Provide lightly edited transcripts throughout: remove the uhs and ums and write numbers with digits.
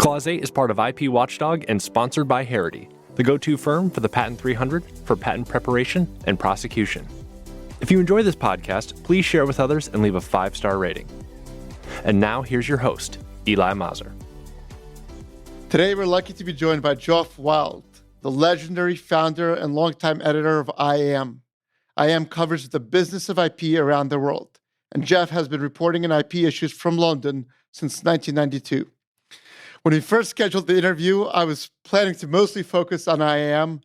Clause 8 is part of IP Watchdog and sponsored by Harity, the go-to firm for the Patent 300 for patent preparation and prosecution. If you enjoy this podcast, please share it with others and leave a 5-star rating. And now here's your host, Eli Mazur. Today we're lucky to be joined by Joff Wild, the legendary founder and longtime editor of IAM. IAM covers the business of IP around the world, and Jeff has been reporting on IP issues from London since 1992. When we first scheduled the interview, I was planning to mostly focus on IAM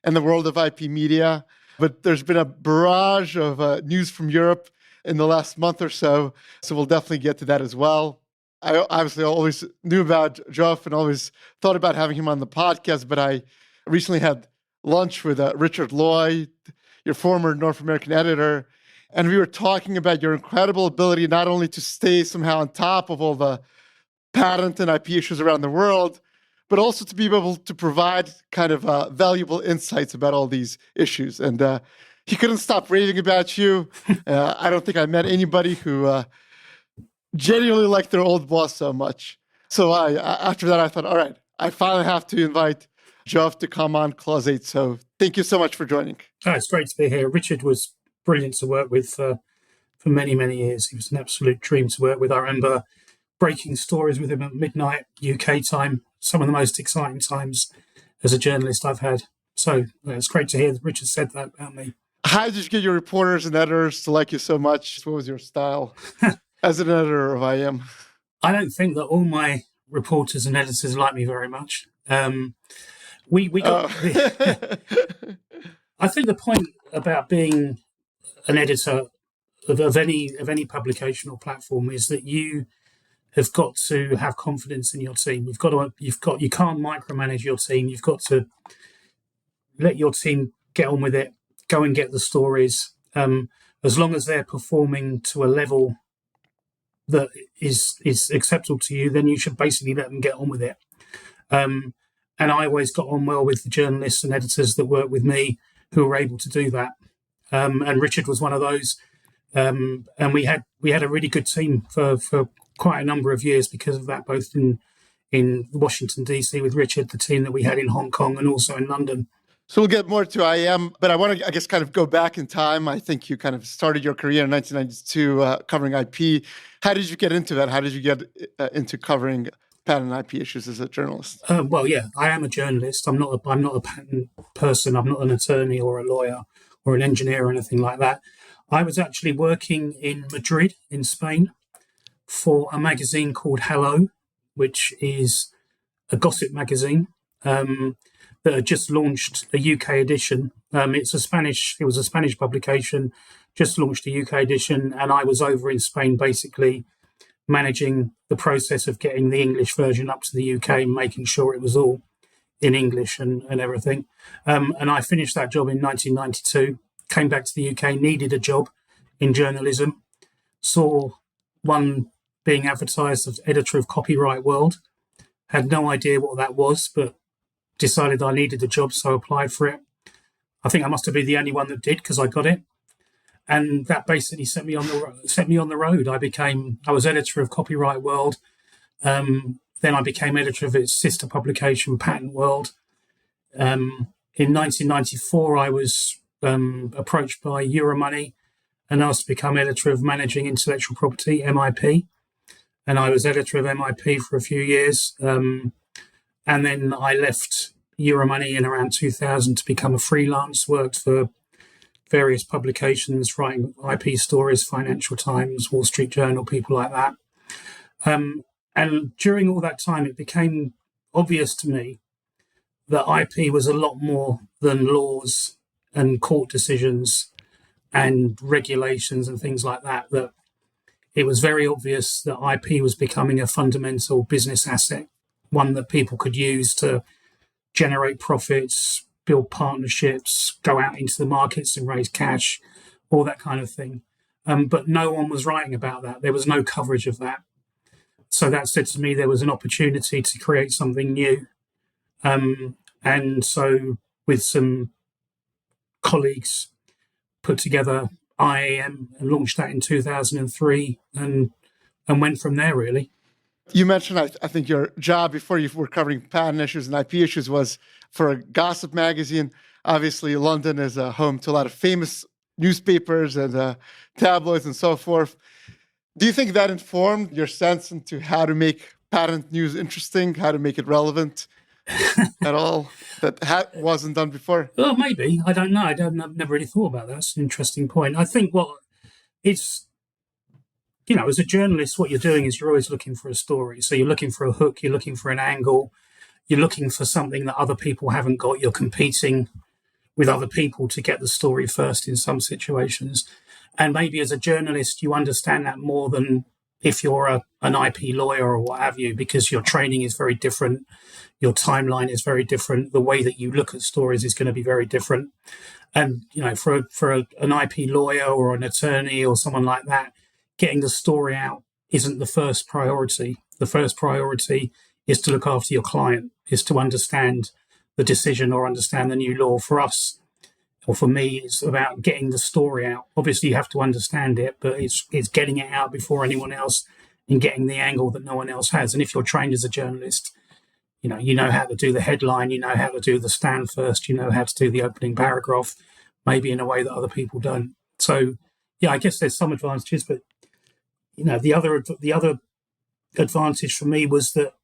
and the world of IP media, but there's been a barrage of news from Europe in the last month or so we'll definitely get to that as well. I obviously always knew about Joff and always thought about having him on the podcast, but I recently had lunch with Richard Lloyd, your former North American editor, and we were talking about your incredible ability not only to stay somehow on top of all the patent and IP issues around the world, but also to be able to provide kind of valuable insights about all these issues. And he couldn't stop raving about you. I don't think I met anybody who genuinely liked their old boss so much. So after that, I thought, all right, I finally have to invite Joff to come on Clause 8. So thank you so much for joining. Oh, it's great to be here. Richard was brilliant to work with for many, many years. He was an absolute dream to work with. I remember breaking stories with him at midnight UK time, some of the most exciting times as a journalist I've had. So it's great to hear that Richard said that about me. How did you get your reporters and editors to like you so much? What was your style as an editor of IAM? I don't think that all my reporters and editors like me very much. We got. I think the point about being an editor of any publication or platform is that you have got to have confidence in your team. You can't micromanage your team. You've got to let your team get on with it. Go and get the stories. As long as they're performing to a level that is acceptable to you, then you should basically let them get on with it. And I always got on well with the journalists and editors that work with me who were able to do that. And Richard was one of those. And we had a really good team for quite a number of years because of that, both in Washington, D.C. with Richard, the team that we had in Hong Kong and also in London. So we'll get more to IAM, but I want to, kind of go back in time. I think you kind of started your career in 1992 covering IP. How did you get into that? How did you get into covering patent IP issues as a journalist? Well, yeah, I am a journalist. I'm not a patent person. I'm not an attorney or a lawyer or an engineer or anything like that. I was actually working in Madrid, in Spain, for a magazine called Hello, which is a gossip magazine that had just launched a UK edition. It was a Spanish publication, just launched a UK edition, and I was over in Spain basically managing the process of getting the English version up to the UK and making sure it was all in English and everything. And I finished that job in 1992, came back to the UK, needed a job in journalism, saw one being advertised as editor of Copyright World, had no idea what that was, but decided I needed a job, so I applied for it. I think I must have been the only one that did because I got it, and that basically set me on the road. I was editor of Copyright World. Then I became editor of its sister publication, Patent World. In 1994, I was approached by Euromoney and asked to become editor of Managing Intellectual Property, MIP, and I was editor of MIP for a few years. And then I left Euromoney in around 2000 to become a freelance, worked for various publications, writing IP stories, Financial Times, Wall Street Journal, people like that. And during all that time, it became obvious to me that IP was a lot more than laws and court decisions and regulations and things like that, that it was very obvious that IP was becoming a fundamental business asset, one that people could use to generate profits, build partnerships, go out into the markets and raise cash, all that kind of thing. But no one was writing about that. There was no coverage of that. So that said to me, there was an opportunity to create something new. And so with some colleagues, put together IAM and launched that in 2003 and went from there, really. You mentioned, I think your job before you were covering patent issues and IP issues was for a gossip magazine. Obviously, London is a home to a lot of famous newspapers and tabloids and so forth. Do you think that informed your sense into how to make patent news interesting, how to make it relevant at all, that wasn't done before? Well, maybe. I don't know. I've never really thought about that. That's an interesting point. I think it's, as a journalist, what you're doing is you're always looking for a story. So you're looking for a hook, you're looking for an angle, you're looking for something that other people haven't got. You're competing with other people to get the story first in some situations. And maybe as a journalist, you understand that more than if you're an IP lawyer or what have you, because your training is very different. Your timeline is very different. The way that you look at stories is going to be very different. And, for an IP lawyer or an attorney or someone like that, getting the story out isn't the first priority. The first priority is to look after your client, is to understand the decision or understand the new law. For us, or for me, it's about getting the story out. Obviously, you have to understand it, but it's getting it out before anyone else and getting the angle that no one else has. And if you're trained as a journalist, you know how to do the headline, you know how to do the stand first, you know how to do the opening paragraph, maybe in a way that other people don't. So, I guess there's some advantages, but the other advantage for me was that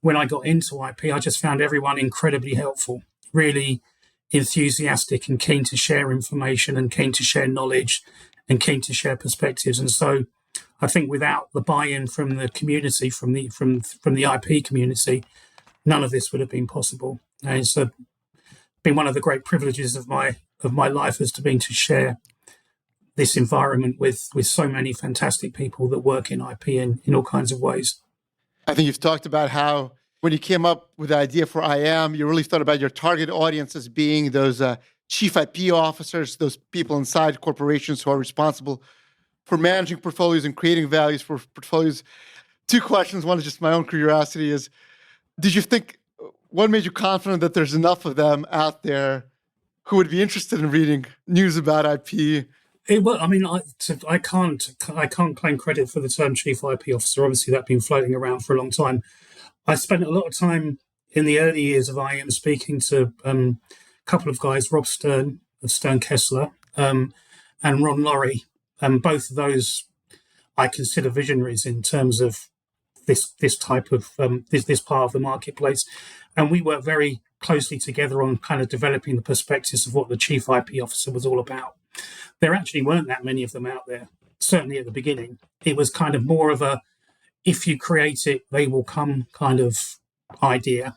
when I got into IP, I just found everyone incredibly helpful, really enthusiastic and keen to share information and keen to share knowledge and keen to share perspectives. And so I think without the buy-in from the community, from the IP community, none of this would have been possible. And it's been one of the great privileges of my life has been to share this environment with so many fantastic people that work in IP in all kinds of ways. I think you've talked about how when you came up with the idea for IAM, you really thought about your target audience as being those chief IP officers, those people inside corporations who are responsible for managing portfolios and creating values for portfolios. Two questions. One is just my own curiosity is, what made you confident that there's enough of them out there who would be interested in reading news about IP? I can't claim credit for the term chief IP officer. Obviously, that's been floating around for a long time. I spent a lot of time in the early years of IAM speaking to a couple of guys, Rob Stern of Stern Kessler and Ron Laurie. Both of those I consider visionaries in terms of this type of this part of the marketplace. And we work very closely together on kind of developing the perspectives of what the chief IP officer was all about. There actually weren't that many of them out there, certainly at the beginning. It was kind of more of a, if you create it, they will come kind of idea.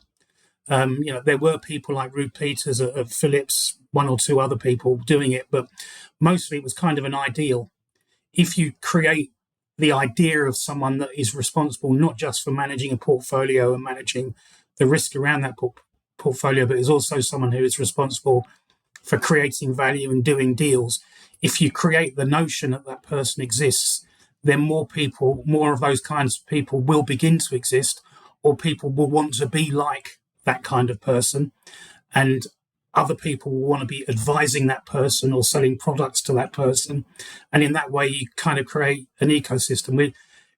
There were people like Ruth Peters at Philips, one or two other people doing it, but mostly it was kind of an ideal. If you create the idea of someone that is responsible not just for managing a portfolio and managing the risk around that portfolio, but is also someone who is responsible for creating value and doing deals. If you create the notion that that person exists, then more of those kinds of people will begin to exist, or people will want to be like that kind of person. And other people will want to be advising that person or selling products to that person. And in that way, you kind of create an ecosystem.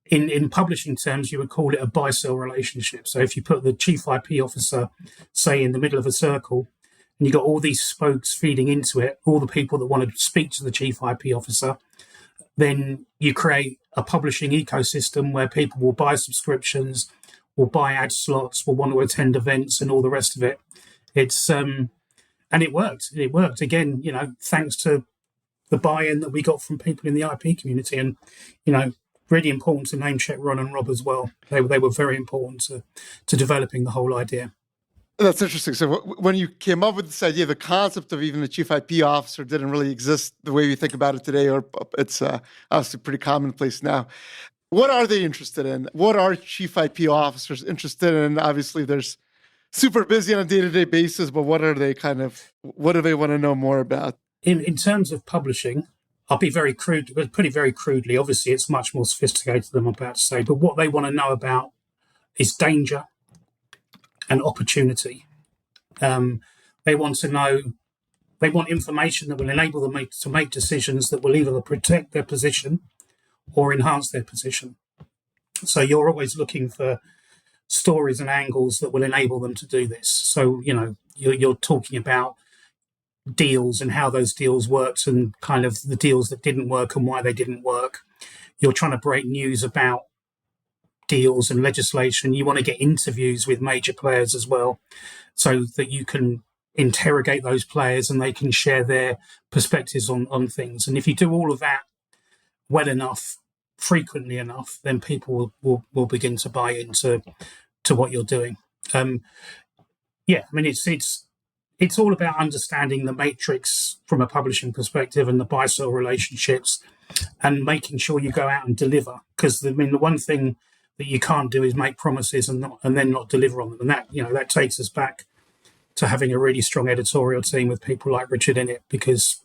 In publishing terms, you would call it a buy-sell relationship. So if you put the chief IP officer, say, in the middle of a circle, and you got all these spokes feeding into it, all the people that want to speak to the chief IP officer, then you create a publishing ecosystem where people will buy subscriptions, will buy ad slots, will want to attend events and all the rest of it. And it worked. It worked again, thanks to the buy-in that we got from people in the IP community. And, really important to name check Ron and Rob as well. They were very important to developing the whole idea. That's interesting. So when you came up with this idea, the concept of even the chief IP officer didn't really exist the way we think about it today, or it's obviously pretty commonplace now. What are they interested in? What are chief IP officers interested in? Obviously, there's super busy on a day-to-day basis, but what do they want to know more about? In terms of publishing, I'll be very crude, but put it very crudely. Obviously, it's much more sophisticated than I'm about to say, but what they want to know about is danger and opportunity. They want information that will enable them to make decisions that will either protect their position or enhance their position. So you're always looking for stories and angles that will enable them to do this. So, you're talking about deals and how those deals worked and kind of the deals that didn't work and why they didn't work. You're trying to break news about deals and legislation. You want to get interviews with major players as well, so that you can interrogate those players and they can share their perspectives on things. And if you do all of that well enough, frequently enough, then people will begin to buy into what you're doing. It's all about understanding the matrix from a publishing perspective and the buy-sell relationships, and making sure you go out and deliver. Because the one thing that you can't do is make promises and then not deliver on them. And that takes us back to having a really strong editorial team with people like Richard in it, because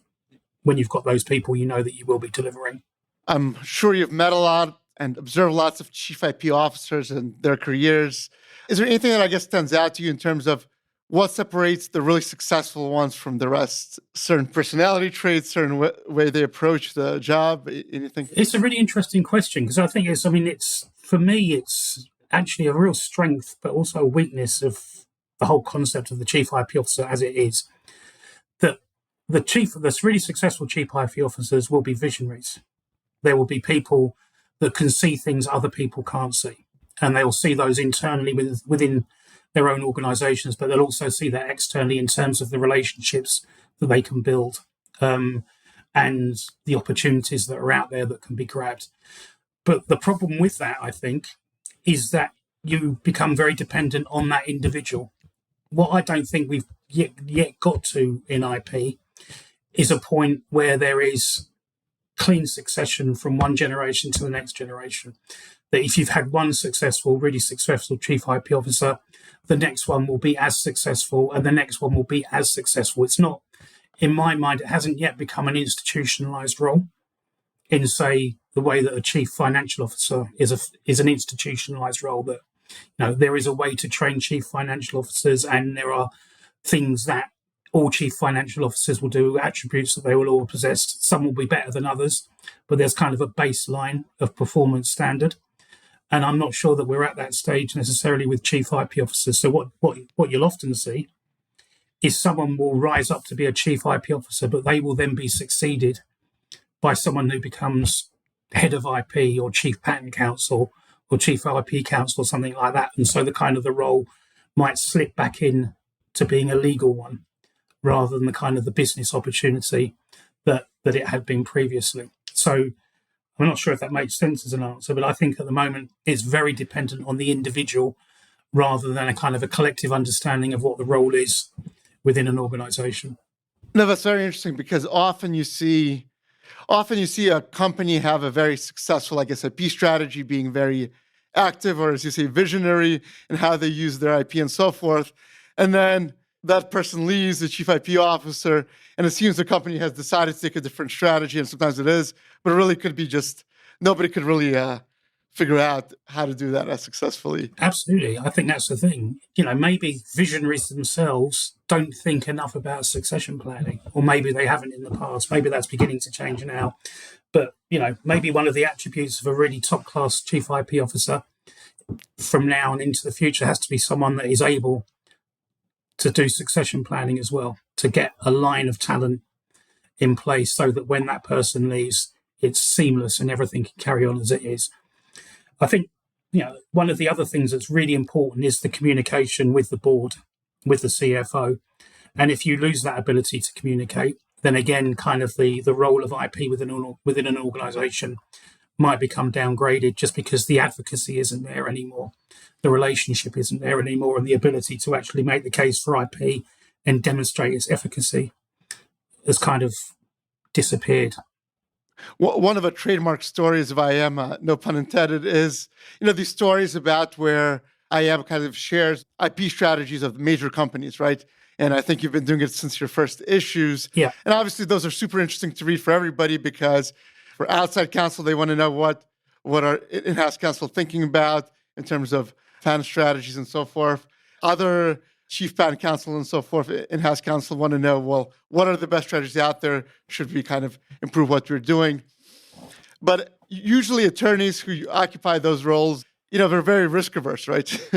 when you've got those people, you know that you will be delivering. I'm sure you've met a lot and observed lots of chief IP officers and their careers. Is there anything that I guess stands out to you in terms of what separates the really successful ones from the rest? Certain personality traits, certain way they approach the job, anything? It's a really interesting question, because I think for me, it's actually a real strength, but also a weakness of the whole concept of the chief IP officer as it is, that the really successful chief IP officers will be visionaries. There will be people that can see things other people can't see, and they will see those internally within their own organizations, but they'll also see that externally in terms of the relationships that they can build, and the opportunities that are out there that can be grabbed. But the problem with that, I think, is that you become very dependent on that individual. What I don't think we've yet got to in IP is a point where there is clean succession from one generation to the next generation. That if you've had one really successful chief IP officer, the next one will be as successful and the next one will be as successful. It's not, in my mind, it hasn't yet become an institutionalized role in, say, the way that a chief financial officer is an institutionalized role, that there is a way to train chief financial officers, and there are things that all chief financial officers will do, attributes that they will all possess. Some will be better than others, but there's kind of a baseline of performance standard. And I'm not sure that we're at that stage necessarily with chief IP officers. So what you'll often see is someone will rise up to be a chief IP officer, but they will then be succeeded by someone who becomes head of IP or chief patent counsel or chief IP counsel or something like that. And so the role might slip back in to being a legal one, rather than the kind of the business opportunity that it had been previously. So I'm not sure if that makes sense as an answer, but I think at the moment it's very dependent on the individual rather than a kind of a collective understanding of what the role is within an organization. No, that's very interesting, because often you see a company have a very successful, SEP strategy, being very active, or as you say, visionary in how they use their IP and so forth. And then that person leaves, the chief IP officer, and it seems the company has decided to take a different strategy, and sometimes it is, but it really could be just nobody could really figure out how to do that as successfully. Absolutely. I think that's the thing. Maybe visionaries themselves don't think enough about succession planning, or maybe they haven't in the past. Maybe that's beginning to change now. But, maybe one of the attributes of a really top-class chief IP officer from now and into the future has to be someone that is able to do succession planning as well, to get a line of talent in place so that when that person leaves, it's seamless and everything can carry on as it is. I think, one of the other things that's really important is the communication with the board, with the CFO. And if you lose that ability to communicate, then again, kind of the role of IP within an organization might become downgraded, just because the advocacy isn't there anymore. The relationship isn't there anymore, and the ability to actually make the case for IP and demonstrate its efficacy has kind of disappeared. One of the trademark stories of IAM, no pun intended, is, these stories about where IAM kind of shares IP strategies of major companies, right? And I think you've been doing it since your first issues. Yeah. And obviously those are super interesting to read for everybody, because for outside counsel, they want to know what our in-house counsel thinking about in terms of patent strategies and so forth. Other chief patent counsel and so forth, in-house counsel, want to know, what are the best strategies out there? Should we kind of improve what we're doing? But Usually attorneys who occupy those roles, they're very risk averse, right?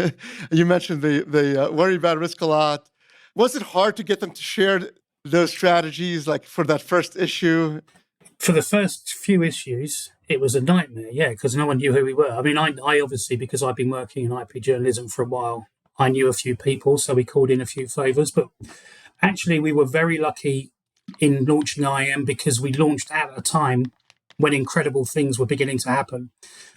You mentioned they worry about risk a lot. Was it hard to get them to share those strategies, like for that first issue? For the first few issues, it was a nightmare, because no one knew who we were. I mean, I obviously, because I've been working in IP journalism for a while, I knew a few people, so we called in a few favours. But actually, we were very lucky in launching IAM because we launched at a time when incredible things were beginning to happen.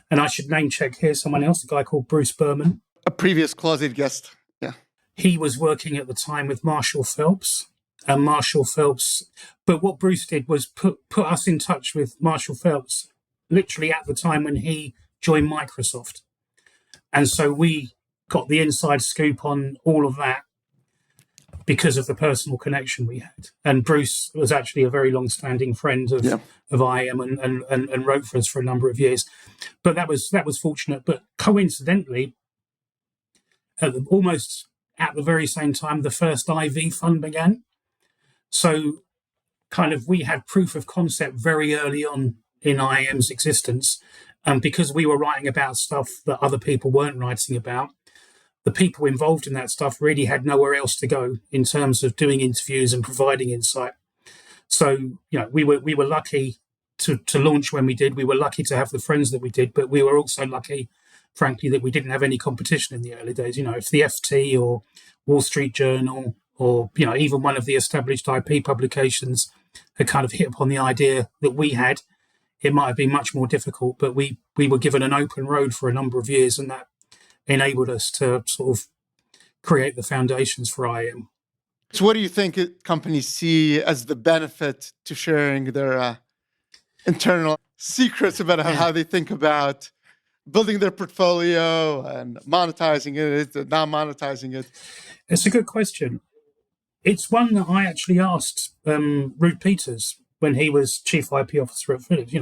And I should name check here someone else, a guy called Bruce Berman. A previous closet guest, yeah. He was working at the time with Marshall Phelps. And Marshall Phelps, but what Bruce did was put us in touch with Marshall Phelps literally at the time when he joined Microsoft. And so we got the inside scoop on all of that because of the personal connection we had. And Bruce was actually a very long-standing friend of IAM and wrote for us for a number of years. But that was fortunate. But coincidentally, almost at the very same time, the first IV fund began. So kind of we had proof of concept very early on in IAM's existence. And because we were writing about stuff that other people weren't writing about, the people involved in that stuff really had nowhere else to go in terms of doing interviews and providing insight. So, we were lucky to launch when we did. We were lucky to have the friends that we did, but we were also lucky, frankly, that we didn't have any competition in the early days. If the FT or Wall Street Journal or, even one of the established IP publications had kind of hit upon the idea that we had, it might have been much more difficult. But we were given an open road for a number of years, and that enabled us to sort of create the foundations for IAM. So what do you think companies see as the benefit to sharing their internal secrets about how they think about building their portfolio and monetizing it, not monetizing it? It's a good question. It's one that I actually asked Ruud Peters when he was Chief IP Officer at Philips.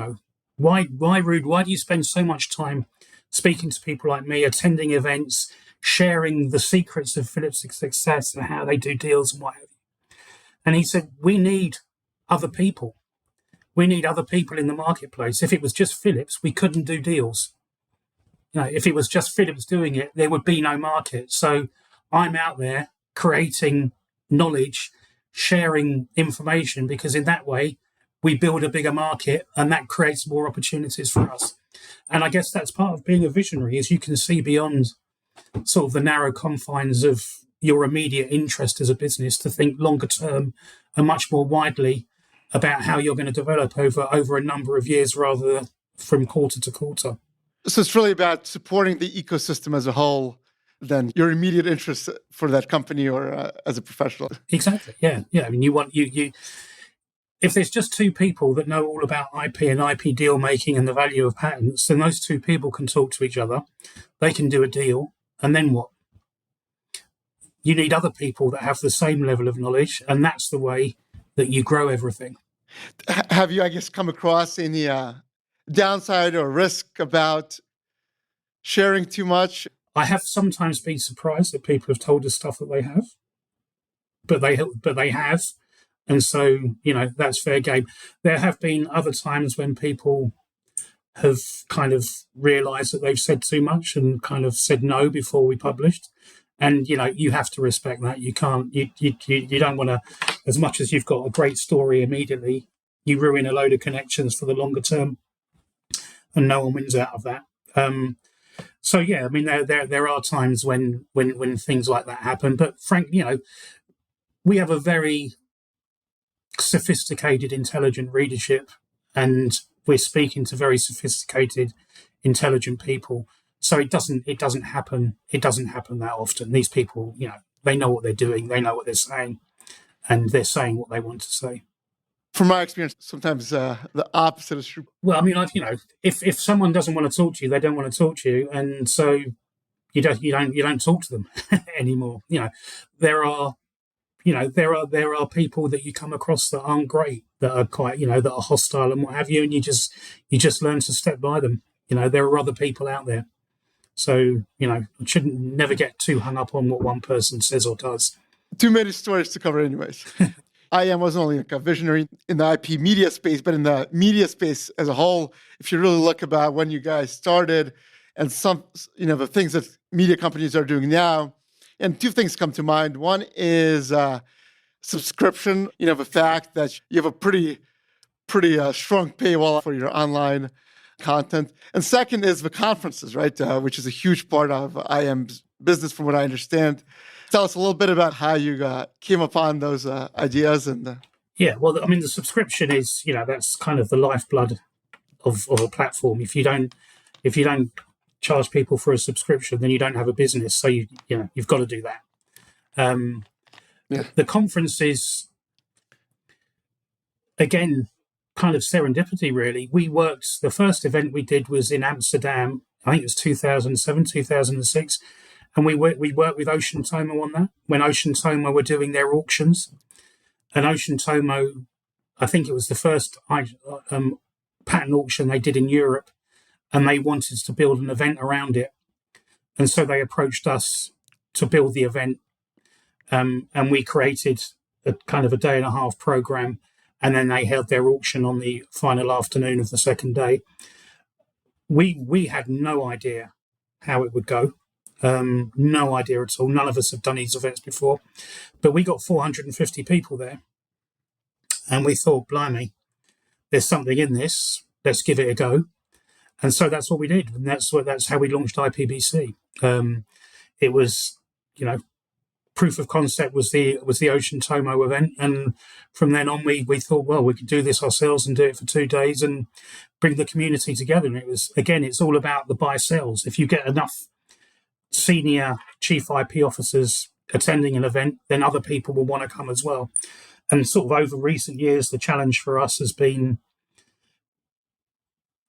Why, Ruud, why do you spend so much time speaking to people like me, attending events, sharing the secrets of Philips' success and how they do deals and what have you? And he said, we need other people. We need other people in the marketplace. If it was just Philips, we couldn't do deals. If it was just Philips doing it, there would be no market. So I'm out there creating knowledge, sharing information, because in that way we build a bigger market and that creates more opportunities for us. And I guess that's part of being a visionary, is you can see beyond sort of the narrow confines of your immediate interest as a business to think longer term and much more widely about how you're going to develop over a number of years rather than from quarter to quarter. So it's really about supporting the ecosystem as a whole than your immediate interest for that company or as a professional. Exactly. Yeah. I mean, you if there's just two people that know all about IP and IP deal making and the value of patents, then those two people can talk to each other. They can do a deal, and then what? You need other people that have the same level of knowledge, and that's the way that you grow everything. Have you, I guess, come across any downside or risk about sharing too much? I have sometimes been surprised that people have told us stuff that they have, but they have, and so that's fair game. There have been other times when people have kind of realised that they've said too much and kind of said no before we published, and you have to respect that. You can't, you don't want to, as much as you've got a great story immediately, you ruin a load of connections for the longer term, and no one wins out of that. So yeah, I mean, there are times when things like that happen, but frankly, we have a very sophisticated, intelligent readership, and we're speaking to very sophisticated, intelligent people. So it doesn't happen. It doesn't happen that often. These people, they know what they're doing, they know what they're saying, and they're saying what they want to say. From my experience, sometimes the opposite is true. Well, I mean, if someone doesn't want to talk to you, they don't want to talk to you, and so you don't talk to them anymore. There are people that you come across that aren't great, that are quite, that are hostile and what have you, and you just learn to step by them. There are other people out there, so shouldn't never get too hung up on what one person says or does. Too many stories to cover, anyways. IAM wasn't only like a visionary in the IP media space, but in the media space as a whole. If you really look about when you guys started and some, the things that media companies are doing now, and two things come to mind. One is subscription, the fact that you have a pretty strong paywall for your online content. And second is the conferences, right, which is a huge part of IAM's business from what I understand. Tell us a little bit about how you came upon those ideas. Yeah, well, I mean, the subscription is, that's kind of the lifeblood of a platform. If you don't charge people for a subscription, then you don't have a business. So you've got to do that. The conference is, again, kind of serendipity, really. The first event we did was in Amsterdam. I think it was 2007, 2006. And we worked with Ocean Tomo on that when Ocean Tomo were doing their auctions. And Ocean Tomo, I think it was the first patent auction they did in Europe, and they wanted to build an event around it. And so they approached us to build the event, and we created a kind of a day and a half program, and then they held their auction on the final afternoon of the second day. We had no idea how it would go. No idea at all. None of us have done these events before, but we got 450 people there, and we thought, blimey, there's something in this. Let's give it a go. And so that's what we did, and that's how we launched IPBC. It was, proof of concept was the Ocean Tomo event, and from then on we thought, well, we could do this ourselves and do it for 2 days and bring the community together. And it was, again, it's all about the buy sells. If you get enough senior chief IP officers attending an event, then other people will want to come as well. And sort of over recent years, the challenge for us has been,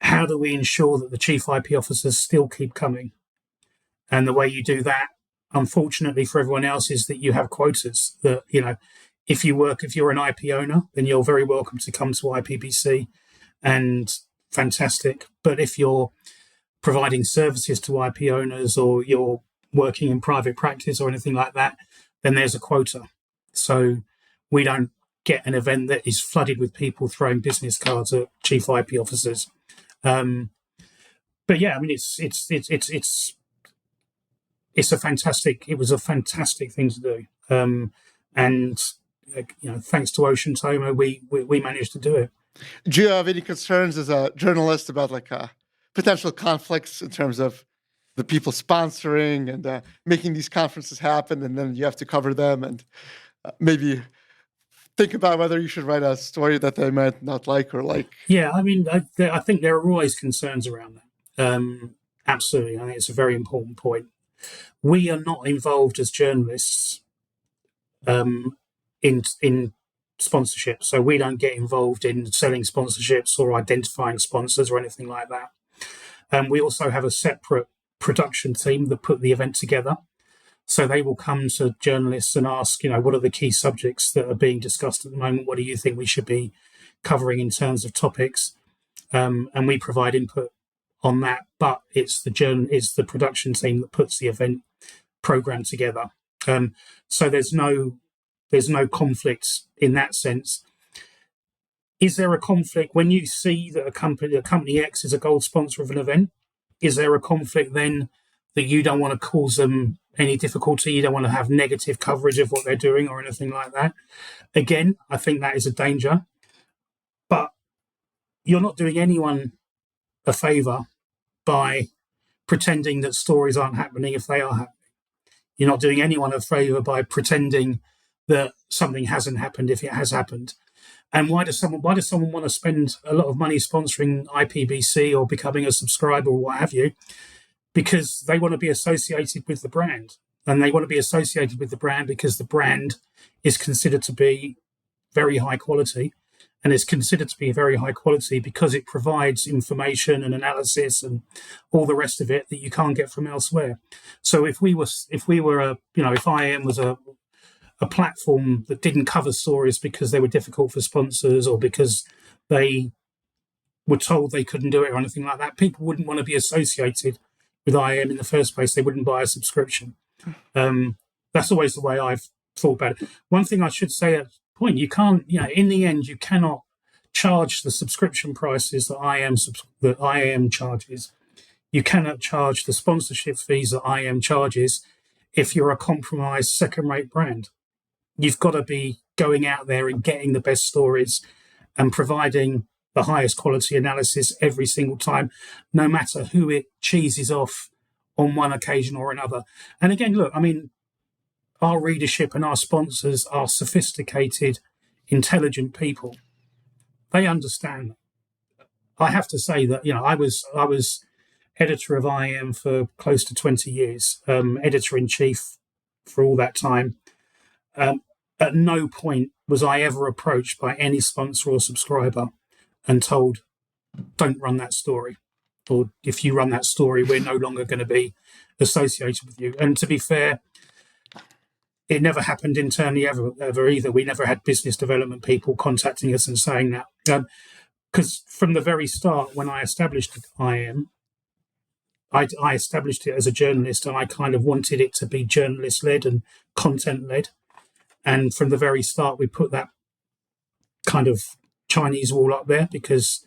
how do we ensure that the chief IP officers still keep coming? And the way you do that, unfortunately for everyone else, is that you have quotas. That, if you're an IP owner, then you're very welcome to come to IPBC, and fantastic. But if you're providing services to IP owners, or you're working in private practice or anything like that, then there's a quota. So we don't get an event that is flooded with people throwing business cards at chief IP officers. But yeah, I mean, it was a fantastic thing to do. And thanks to Ocean Tomo, we managed to do it. Do you have any concerns as a journalist about potential conflicts in terms of the people sponsoring and making these conferences happen, and then you have to cover them and maybe think about whether you should write a story that they might not like or like? Yeah, I mean, I think there are always concerns around that. Absolutely. I think it's a very important point. We are not involved as journalists in sponsorship. So we don't get involved in selling sponsorships or identifying sponsors or anything like that. We also have a separate production team that put the event together. So they will come to journalists and ask, what are the key subjects that are being discussed at the moment? What do you think we should be covering in terms of topics? And we provide input on that. But it's the production team that puts the event program together. So there's no conflict in that sense. Is there a conflict when you see that a company X is a gold sponsor of an event? Is there a conflict then that you don't want to cause them any difficulty? You don't want to have negative coverage of what they're doing or anything like that? Again, I think that is a danger. But you're not doing anyone a favour by pretending that stories aren't happening if they are happening. You're not doing anyone a favour by pretending that something hasn't happened if it has happened. And why does someone want to spend a lot of money sponsoring IPBC or becoming a subscriber or what have you? Because they want to be associated with the brand. And they want to be associated with the brand because the brand is considered to be very high quality. And it's considered to be very high quality because it provides information and analysis and all the rest of it that you can't get from elsewhere. So if IAM was a platform that didn't cover stories because they were difficult for sponsors or because they were told they couldn't do it or anything like that, people wouldn't want to be associated with IAM in the first place. They wouldn't buy a subscription. That's always the way I've thought about it. One thing I should say point. You can't, in the end, you cannot charge the subscription prices that IAM charges. You cannot charge the sponsorship fees that IAM charges if you're a compromised second-rate brand. You've got to be going out there and getting the best stories and providing the highest quality analysis every single time, no matter who it cheeses off on one occasion or another. And again, look, our readership and our sponsors are sophisticated, intelligent people. They understand. I have to say that, I was editor of IAM for close to 20 years, editor-in-chief for all that time. At no point was I ever approached by any sponsor or subscriber and told, don't run that story. Or if you run that story, we're no longer going to be associated with you. And to be fair, it never happened internally ever either. We never had business development people contacting us and saying that. Because from the very start, when I established IAM, I established it as a journalist, and I kind of wanted it to be journalist-led and content-led. And from the very start, we put that kind of Chinese wall up there because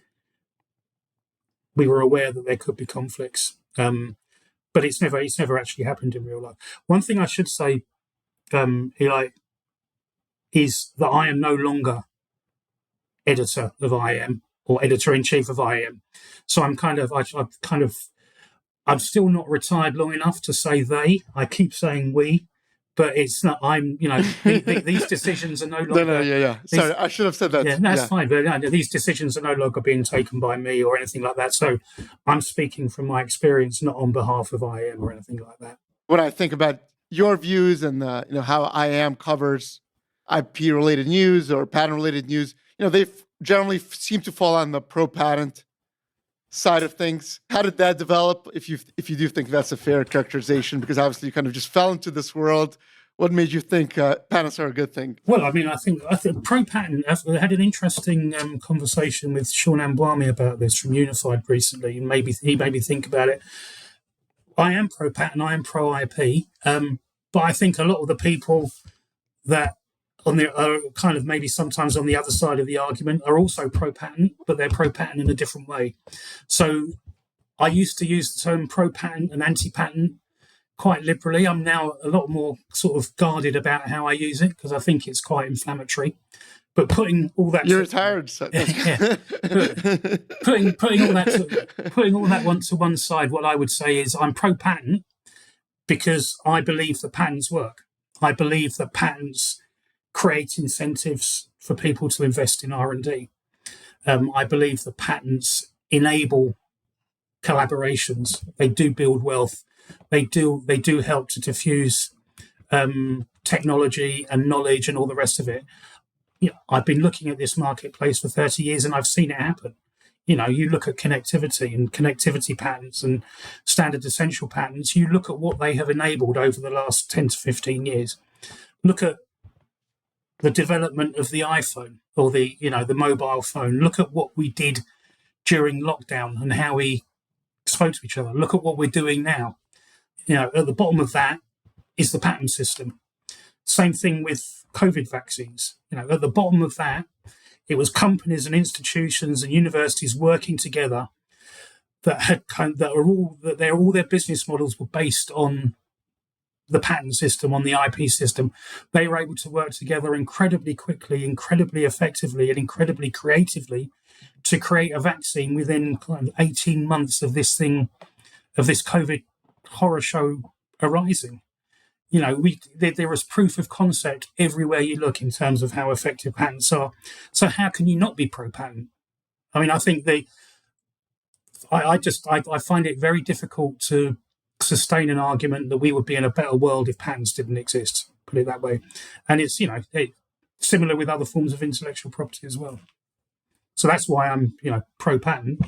we were aware that there could be conflicts. But it's never actually happened in real life. One thing I should say, Eli, is that I am no longer editor of IAM or editor-in-chief of IAM. So I'm still not retired long enough to say they. I keep saying we, but it's not. These decisions are no longer. No. Sorry, I should have said that. Yeah, that's fine. But these decisions are no longer being taken by me or anything like that. So I'm speaking from my experience, not on behalf of IAM or anything like that. When I think about your views and how IAM covers IP-related news or patent-related news, they generally seem to fall on the pro-patent side of things. How did that develop? If you do think that's a fair characterization, because obviously you kind of just fell into this world. What made you think patents are a good thing? Well, I think pro-patent. I had an interesting conversation with Sean Ambwami about this from Unified recently, and he made me think about it. I am pro-patent, I am pro-IP, but I think a lot of the people that are kind of maybe sometimes on the other side of the argument are also pro-patent, but they're pro-patent in a different way. So I used to use the term pro-patent and anti-patent quite liberally. I'm now a lot more sort of guarded about how I use it because I think it's quite inflammatory. But putting all that... You're retired. So yeah. Putting all that one to one side, what I would say is I'm pro-patent because I believe that patents work. I believe that patents create incentives for people to invest in R&D. I believe that patents enable collaborations. They do build wealth. They do help to diffuse technology and knowledge and all the rest of it. I've been looking at this marketplace for 30 years and I've seen it happen. You look at connectivity and connectivity patents and standard essential patents. You look at what they have enabled over the last 10 to 15 years. Look at the development of the iPhone or the mobile phone. Look at what we did during lockdown and how we spoke to each other. Look at what we're doing now. At the bottom of that is the patent system. Same thing with COVID vaccines. At the bottom of that, it was companies and institutions and universities working together that all their business models were based on the patent system, on the IP system. They were able to work together incredibly quickly, incredibly effectively, and incredibly creatively to create a vaccine within 18 months of this COVID horror show arising. There is proof of concept everywhere you look in terms of how effective patents are. So how can you not be pro-patent? I think I find it very difficult to sustain an argument that we would be in a better world if patents didn't exist, put it that way. And it's, similar with other forms of intellectual property as well. So that's why I'm, pro-patent.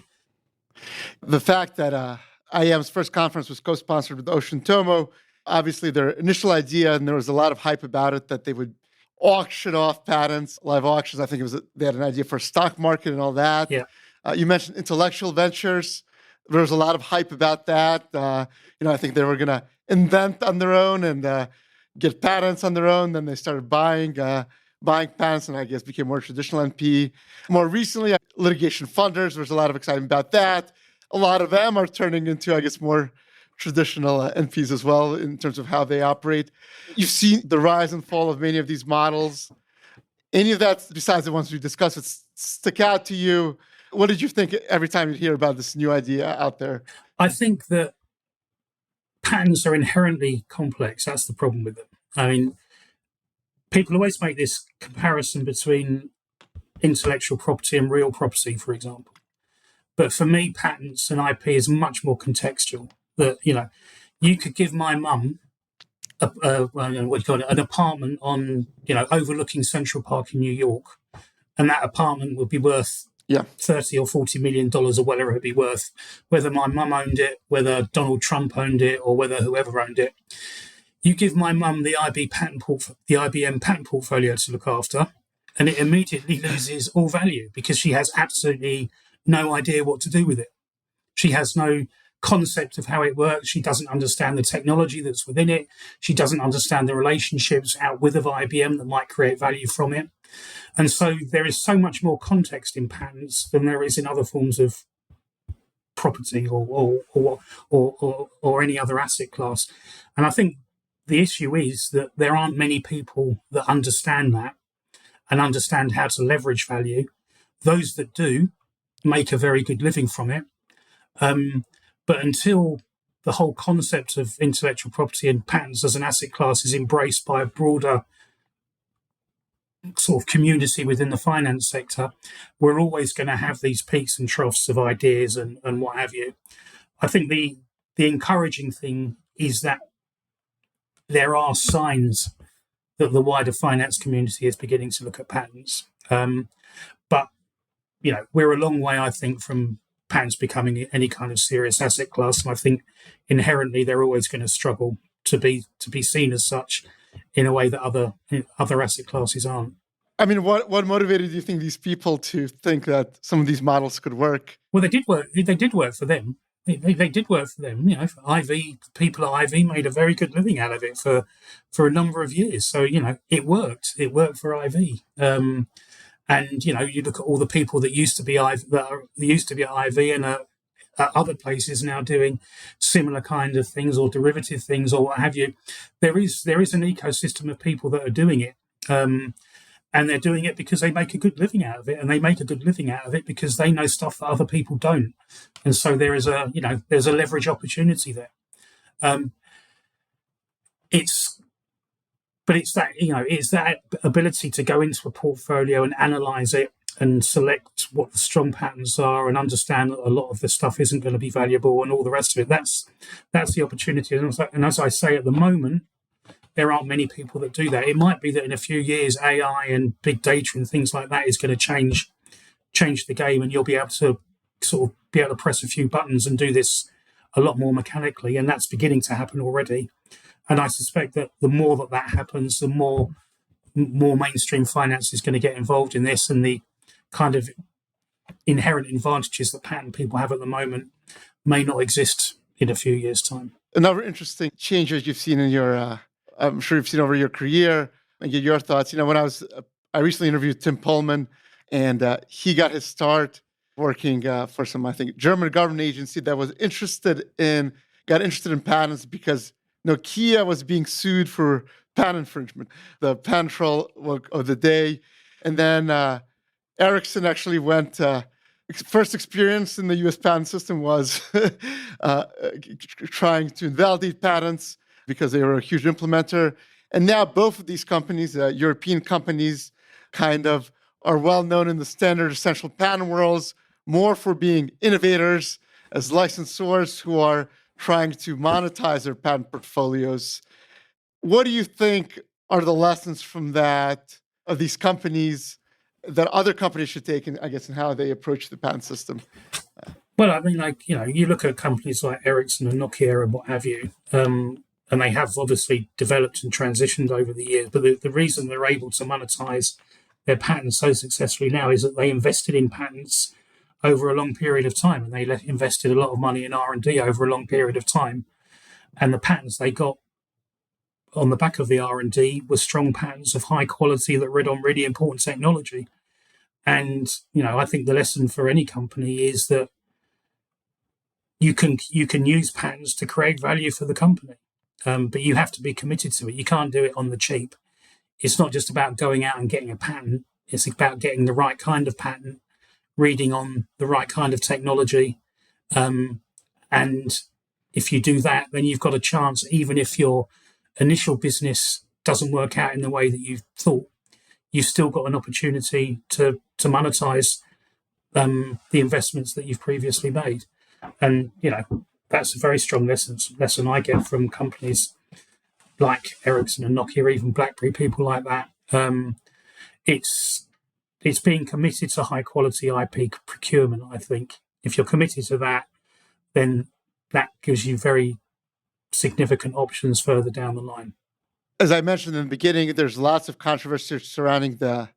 The fact that IAM's first conference was co-sponsored with Ocean Tomo, obviously their initial idea, and there was a lot of hype about it, that they would auction off patents, live auctions. I think they had an idea for a stock market and all that. Yeah. You mentioned intellectual ventures. There was a lot of hype about that. I think they were going to invent on their own and get patents on their own. Then they started buying buying patents and I guess became more traditional NP. More recently, litigation funders, there's a lot of excitement about that. A lot of them are turning into, I guess, more traditional NPs as well in terms of how they operate. You've seen the rise and fall of many of these models. Any of that, besides the ones we discussed, that stick out to you? What did you think every time you hear about this new idea out there? I think that patents are inherently complex. That's the problem with them. I mean, people always make this comparison between intellectual property and real property, for example. But for me, patents and IP is much more contextual. That, you could give my mum an apartment on, overlooking Central Park in New York, and that apartment would be worth $30 or $40 million or whatever it'd be worth, whether my mum owned it, whether Donald Trump owned it, or whether whoever owned it. You give my mum the IBM patent portfolio to look after, and it immediately loses all value because she has absolutely no idea what to do with it. She has no concept of how it works. She doesn't understand the technology that's within it. She doesn't understand the relationships out with of IBM that might create value from it. And so there is so much more context in patents than there is in other forms of property or any other asset class. And I think the issue is that there aren't many people that understand that and understand how to leverage value. Those that do make a very good living from it. But until the whole concept of intellectual property and patents as an asset class is embraced by a broader sort of community within the finance sector, we're always going to have these peaks and troughs of ideas and what have you. I think the encouraging thing is that there are signs that the wider finance community is beginning to look at patents. But, we're a long way, I think, from patents becoming any kind of serious asset class. And I think inherently they're always going to struggle to be seen as such in a way that other asset classes aren't. I mean, what motivated you think these people to think that some of these models could work? Well, they did work. They did work for them. They did work for them. People at IV made a very good living out of it for a number of years. So, it worked. It worked for IV. And you look at all the people that used to be at IV and at other places now doing similar kind of things or derivative things or what have you. There is an ecosystem of people that are doing it, and they're doing it because they make a good living out of it, and they make a good living out of it because they know stuff that other people don't, and so there is there's a leverage opportunity there. It's that ability to go into a portfolio and analyze it and select what the strong patterns are and understand that a lot of the stuff isn't going to be valuable and all the rest of it. That's the opportunity. And as I say, at the moment, there aren't many people that do that. It might be that in a few years, AI and big data and things like that is going to change the game, and you'll be able to sort of press a few buttons and do this a lot more mechanically. And that's beginning to happen already. And I suspect that the more that happens, the more mainstream finance is going to get involved in this, and the kind of inherent advantages that patent people have at the moment may not exist in a few years' time. Another interesting change that you've seen in your, I'm sure you've seen over your career, and get your thoughts. When I recently interviewed Tim Pullman, and he got his start working for some, I think, German government agency that was got interested in patents because Nokia was being sued for patent infringement, the patent troll of the day. And then Ericsson actually first experience in the US patent system was trying to invalidate patents because they were a huge implementer. And now both of these companies, European companies, kind of are well known in the standard essential patent worlds, more for being innovators as licensors who are trying to monetize their patent portfolios. What do you think are the lessons from that of these companies that other companies should take, I guess, in how they approach the patent system? Well, I mean, you look at companies like Ericsson and Nokia and what have you, and they have obviously developed and transitioned over the years. But the reason they're able to monetize their patents so successfully now is that they invested in patents over a long period of time, and they invested a lot of money in R&D over a long period of time. And the patents they got on the back of the R&D were strong patents of high quality that read on really important technology. And, I think the lesson for any company is that you can use patents to create value for the company, but you have to be committed to it. You can't do it on the cheap. It's not just about going out and getting a patent. It's about getting the right kind of patent, reading on the right kind of technology. And if you do that, then you've got a chance, even if your initial business doesn't work out in the way that you thought, you've still got an opportunity to monetize the investments that you've previously made. And, that's a very strong lesson I get from companies like Ericsson and Nokia, even BlackBerry, people like that. It's being committed to high quality IP procurement, I think. If you're committed to that, then that gives you very significant options further down the line. As I mentioned in the beginning, there's lots of controversy surrounding the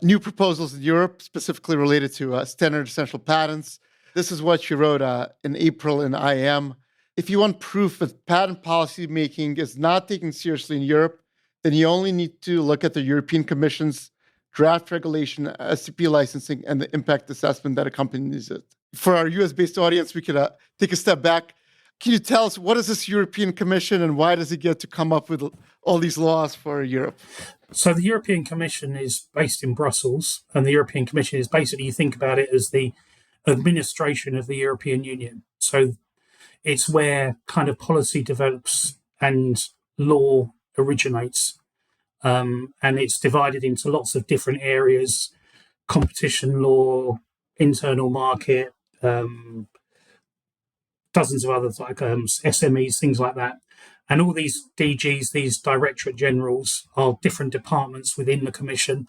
new proposals in Europe, specifically related to standard essential patents. This is what you wrote in April in IAM. If you want proof that patent policy making is not taken seriously in Europe, then you only need to look at the European Commission's draft regulation, SEP licensing, and the impact assessment that accompanies it. For our US-based audience, we could take a step back. Can you tell us, what is this European Commission and why does it get to come up with all these laws for Europe? So the European Commission is based in Brussels, and the European Commission is basically, you think about it as the administration of the European Union. So it's where kind of policy develops and law originates. And it's divided into lots of different areas: competition law, internal market, dozens of others like SMEs, things like that. And all these DGs, these Directorate Generals, are different departments within the Commission,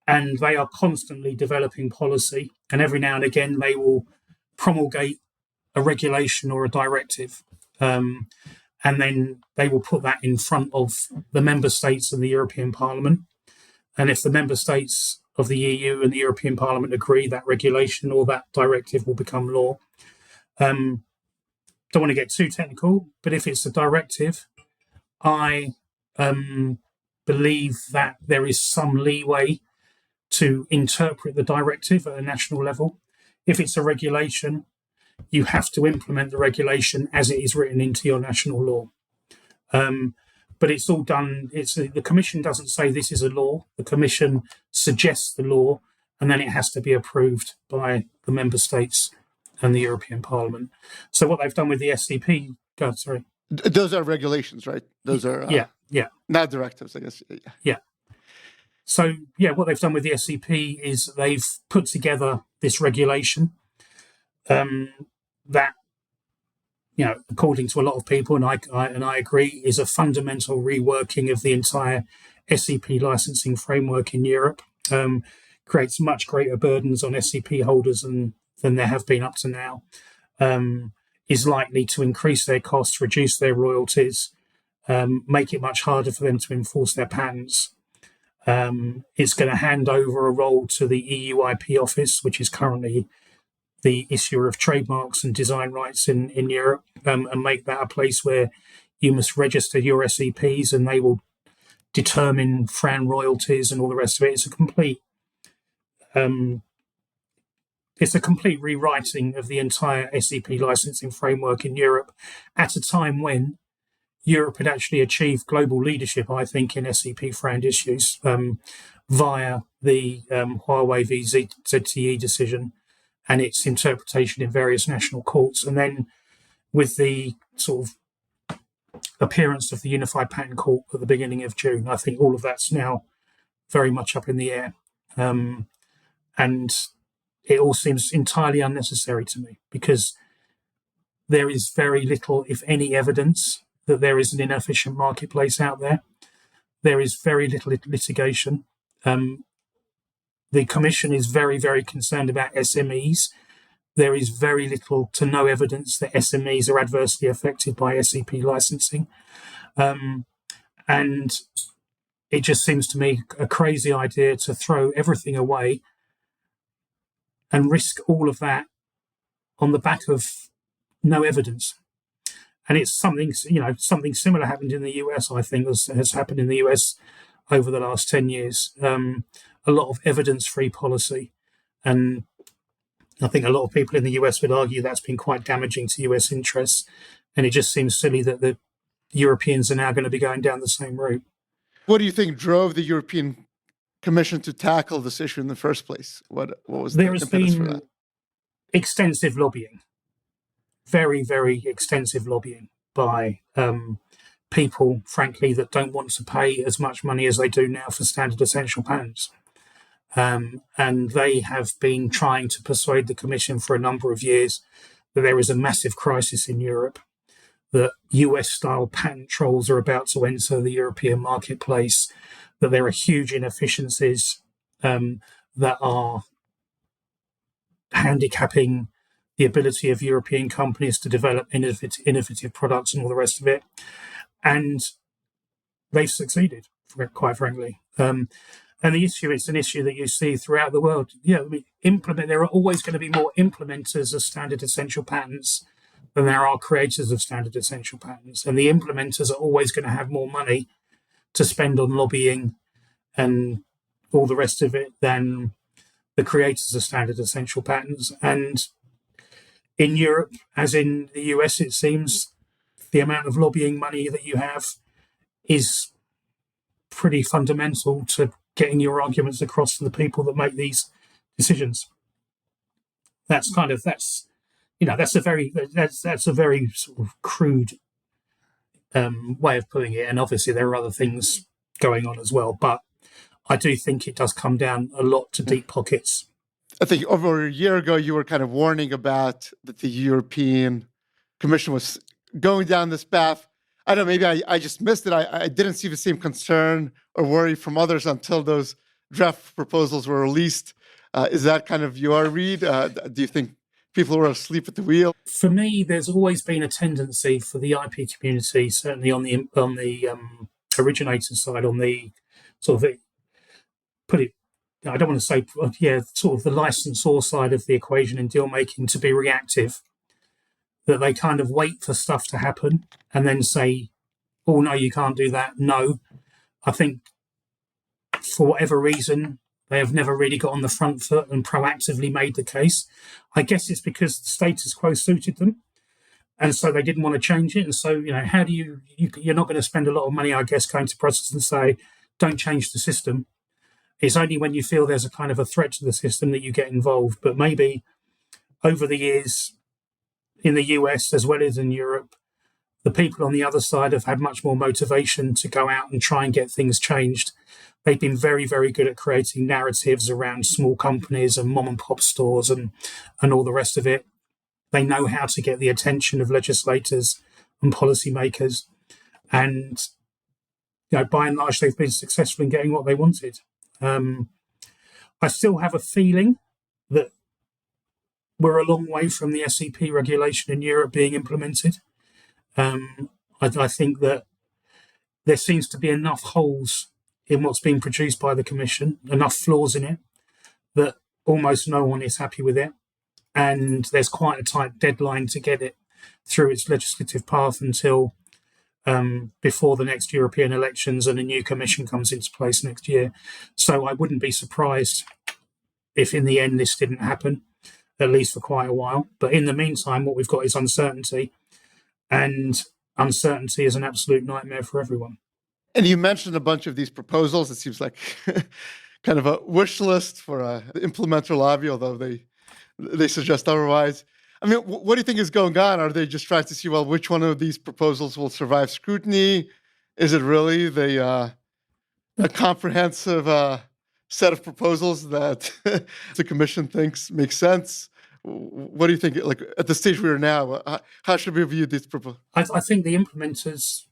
and they are constantly developing policy. And every now and again, they will promulgate a regulation or a directive. And then they will put that in front of the member states and the European Parliament. And if the member states of the EU and the European Parliament agree, that regulation or that directive will become law. Don't want to get too technical, but if it's a directive, I believe that there is some leeway to interpret the directive at a national level. If it's a regulation, you have to implement the regulation as it is written into your national law. But it's all done. The Commission doesn't say this is a law. The Commission suggests the law, and then it has to be approved by the member states and the European Parliament. So what they've done with the SEP, Those are regulations, right? Those are not directives, I guess. Yeah. So what they've done with the SEP is they've put together this regulation that, according to a lot of people, and I agree, is a fundamental reworking of the entire SEP licensing framework in Europe. Creates much greater burdens on SEP holders than there have been up to now. Is likely to increase their costs, reduce their royalties, make it much harder for them to enforce their patents. It's going to hand over a role to the EU IP office, which is currently the issuer of trademarks and design rights in Europe, and make that a place where you must register your SEPs and they will determine FRAN royalties and all the rest of it. It's a complete rewriting of the entire SEP licensing framework in Europe at a time when Europe had actually achieved global leadership, I think, in SEP FRAND issues via the Huawei v ZTE decision and its interpretation in various national courts. And then with the sort of appearance of the Unified Patent Court at the beginning of June, I think all of that's now very much up in the air. And it all seems entirely unnecessary to me because there is very little, if any, evidence that there is an inefficient marketplace out there. There is very little litigation. The Commission is very, very concerned about SMEs. There is very little to no evidence that SMEs are adversely affected by SEP licensing. And it just seems to me a crazy idea to throw everything away and risk all of that on the back of no evidence. And it's something similar happened in the US. I think has happened in the US over the last 10 years. A lot of evidence-free policy, and I think a lot of people in the US would argue that's been quite damaging to US interests. And it just seems silly that the Europeans are now going to be going down the same route. What do you think drove the European Commission to tackle this issue in the first place? What was the impetus for that? Extensive lobbying, very, very extensive lobbying by people, frankly, that don't want to pay as much money as they do now for standard essential patents. And they have been trying to persuade the Commission for a number of years that there is a massive crisis in Europe, that US-style patent trolls are about to enter the European marketplace, that there are huge inefficiencies that are handicapping the ability of European companies to develop innovative products and all the rest of it. And they've succeeded, quite frankly. And the issue is an issue that you see throughout the world. There are always going to be more implementers of standard essential patents than there are creators of standard essential patents. And the implementers are always going to have more money to spend on lobbying and all the rest of it than the creators of standard essential patents. And in Europe, as in the US, it seems the amount of lobbying money that you have is pretty fundamental to getting your arguments across to the people that make these decisions. That's a very sort of crude way of putting it. And obviously there are other things going on as well, but I do think it does come down a lot to deep pockets. I think over a year ago, you were kind of warning about that the European Commission was going down this path. I don't know, maybe I just missed it. I didn't see the same concern or worry from others until those draft proposals were released. Is that kind of your read? Do you think people were asleep at the wheel? For me, there's always been a tendency for the IP community, certainly on the originator side, on the sort of I don't want to say, sort of the licensor side of the equation in deal making, to be reactive, that they kind of wait for stuff to happen and then say, oh, no, you can't do that. No. I think for whatever reason, they have never really got on the front foot and proactively made the case. I guess it's because the status quo suited them. And so they didn't want to change it. And so, how do you're not going to spend a lot of money, I guess, going to process and say, don't change the system. It's only when you feel there's a kind of a threat to the system that you get involved. But maybe over the years in the US as well as in Europe, the people on the other side have had much more motivation to go out and try and get things changed. They've been very, very good at creating narratives around small companies and mom and pop stores and all the rest of it. They know how to get the attention of legislators and policymakers. And by and large, they've been successful in getting what they wanted. I still have a feeling that we're a long way from the SEP regulation in Europe being implemented. I think that there seems to be enough holes in what's being produced by the Commission, enough flaws in it, that almost no one is happy with it. And there's quite a tight deadline to get it through its legislative path until before the next European elections, and a new Commission comes into place next year. So I wouldn't be surprised if in the end this didn't happen, at least for quite a while. But in the meantime, what we've got is uncertainty, and uncertainty is an absolute nightmare for everyone. And you mentioned a bunch of these proposals. It seems like kind of a wish list for the implementer lobby, although they suggest otherwise. I mean, what do you think is going on? Are they just trying to see, which one of these proposals will survive scrutiny? Is it really a comprehensive set of proposals that the Commission thinks makes sense? What do you think, like at the stage we are now, how should we view these proposals? I think the implementers,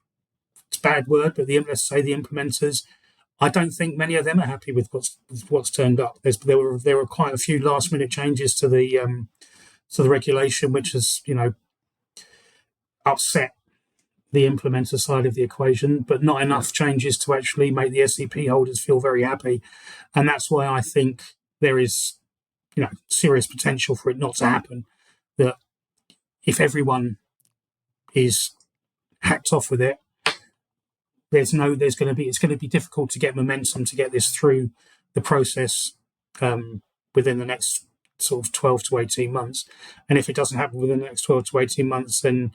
it's a bad word, but let's say the implementers, I don't think many of them are happy with what's turned up. There were quite a few last minute changes to the regulation, which has upset the implementer side of the equation, but not enough changes to actually make the SEP holders feel very happy. And that's why I think there is serious potential for it not to happen. That if everyone is hacked off with it, it's going to be difficult to get momentum to get this through the process within the next sort of 12 to 18 months. And if it doesn't happen within the next 12 to 18 months, then,